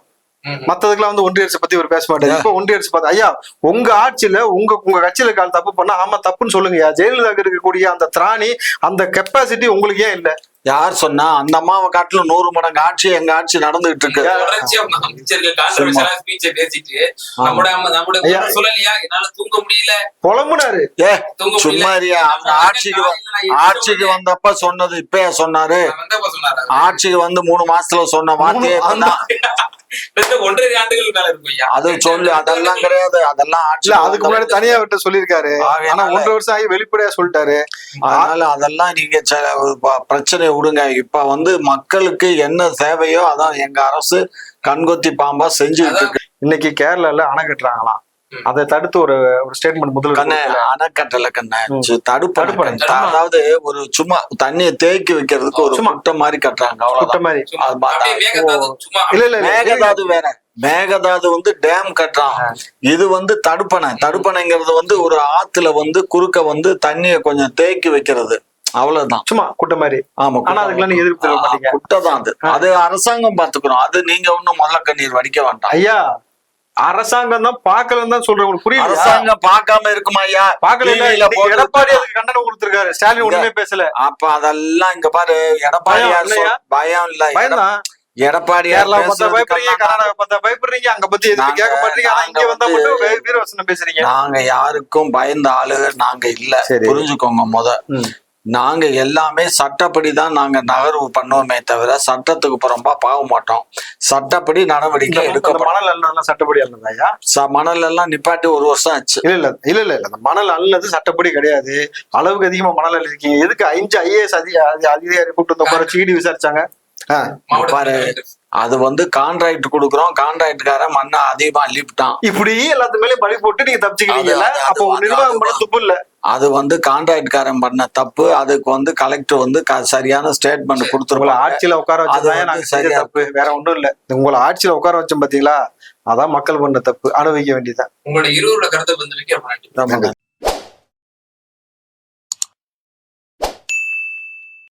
மத்ததுக்கெல்லாம் வந்து ஒன்றிய அரசு பத்தி ஒரு பேச மாட்டாரு. இப்ப ஒன்றிய அரசு பார்த்து, ஐயா உங்க ஆட்சியில உங்க கட்சியில கால் தப்பு பண்ணா ஆமா தப்புன்னு சொல்லுங்க. ஜெயலலிதா இருக்கக்கூடிய அந்த திராணி, அந்த கெப்பாசிட்டி உங்களுக்கு ஏன் இல்ல? யார் சொன்னா? அந்த அம்மாவை காட்டிலும் 100 மடங்கு ஆட்சி எங்க ஆட்சி நடந்துகிட்டு இருக்கு. புலம்புனாரு. சும்மாரியா? ஆட்சிக்கு வந்தப்ப சொன்னது இப்ப சொன்னாரு. ஆட்சிக்கு வந்து 3 மாசத்துல சொன்ன வார்த்தையே அது சொல்லு. அதெல்லாம் கிடையாது, அதெல்லாம் ஆட்சி. அதுக்கு முன்னாடி தனியா விட்டு சொல்லியிருக்காரு. ஆனா 1.5 வருஷம் ஆகி வெளிப்படையா சொல்லிட்டாரு. அதனால அதெல்லாம் நீங்க பிரச்சனை விடுங்க. இப்ப வந்து மக்களுக்கு என்ன தேவையோ அதான் எங்க அரசு கண்கொத்தி பாம்பா செஞ்சுட்டு இருக்கு. இன்னைக்கு கேரளால அணை கட்டுறாங்களாம், அதை தடுத்து ஒரு ஸ்டேட்மெண்ட் முதல்ல அணை கட்டல கண்ணு, தடுப்பு. அதாவது ஒரு சும்மா தண்ணியை தேக்கி வைக்கிறதுக்கு ஒரு முட்டை மாதிரி கட்டுறாங்க, அவ்வளவு. மேகதாது வேற, மேகதாது வந்து டேம் கட்டுறான். இது வந்து தடுப்பணைங்கிறது வந்து ஒரு ஆத்துல வந்து குறுக்க வந்து தண்ணிய கொஞ்சம் தேக்கி வைக்கிறது. அவ்வளவுதான். சும்மா குட்டை மாதிரி. ஆமா, ஆனா அதுக்கெல்லாம் நீங்க எதிர்ப்பு தெரிவிக்க மாட்டீங்க. குட்டை தான் அது. அது அரசாங்கம் பாத்துக்கணும். அது நீங்க ஒண்ணும் முதல்ல கண்ணீர் வடிக்க வேண்டாம். ஐயா அரசாங்கம் தான் பாக்கலன்னு தான் சொல்றேன். உங்களுக்கு புரியுது? அரசாங்கம் பார்க்காம இருக்குமா ஐயா? பாக்கல. TV ல போட்டு எடப்பாடி அதுக்கு கண்டனம் கொடுத்திருக்காரு. ஸ்டாலின் ஒண்ணுமே பேசல. அப்ப அதெல்லாம் இங்க பாரு, எடப்பாடியார் இல்லையா? பயம் இல்ல. பயந்தான். எடப்பாடியார் கேரளா பார்த்தா பயப்படுறீங்க, கர்நாடகா பார்த்தா பயப்படுறீங்க, அங்க பத்தி எதுவும் கேட்க மாட்டீங்க. ஆனா இங்க வந்தா மட்டும் வீரவசனம் பேசுறீங்க. நாங்க யாருக்கும் பயந்த ஆளுங்க நாங்க இல்ல. சரி. புரிஞ்சுக்கோங்க. நாங்க எல்லாமே சட்டப்படிதான் நாங்க நகர்வு பண்ணுவோமே தவிர சட்டத்துக்கு புறம்பா பாக மாட்டோம். சட்டப்படி நடவடிக்கை எடுக்கப்படும். மணல் அள்ளலாம் சட்டப்படி அல்லதாயா? மணல் எல்லாம் நிப்பாட்டி 1 வருஷம் ஆச்சு. இல்ல அந்த மணல் அல்லது சட்டப்படி கிடையாது. அளவுக்கு அதிகமா மணல் அள்ளிருக்கீங்க. எதுக்கு 5 IAS அதிகாரி கூட்டு வந்த மாதிரி சீடி விசாரிச்சாங்க? பாரு, அது வந்து கான்ட்ராக்ட் கொடுக்குறோம், கான்ட்ராக்டுக்காரன் மண்ணை அதிகமா அள்ளிவிட்டான். இப்படி எல்லாத்து மேலயும் பழி போட்டு நீங்க தப்பிச்சுக்கிறீங்கல்ல? அப்போ நிர்வாகம் பண்ண துப்பு இல்ல. அது வந்து கான்ட்ராக்ட்காரன் பண்ண தப்பு. அதுக்கு வந்து கலெக்டர் வந்து சரியான ஸ்டேட்மெண்ட் கொடுத்துருவோம். ஆட்சியில உட்கார வச்சதான் சரியா தப்பு, வேற ஒண்ணும் இல்ல. உங்களை ஆட்சியில உட்கார வச்சோம் பாத்தீங்களா, அதான் மக்கள் பண்ண தப்பு. அனுபவிக்க வேண்டியதான். உங்களோட இருவரோட கருத்தை வந்து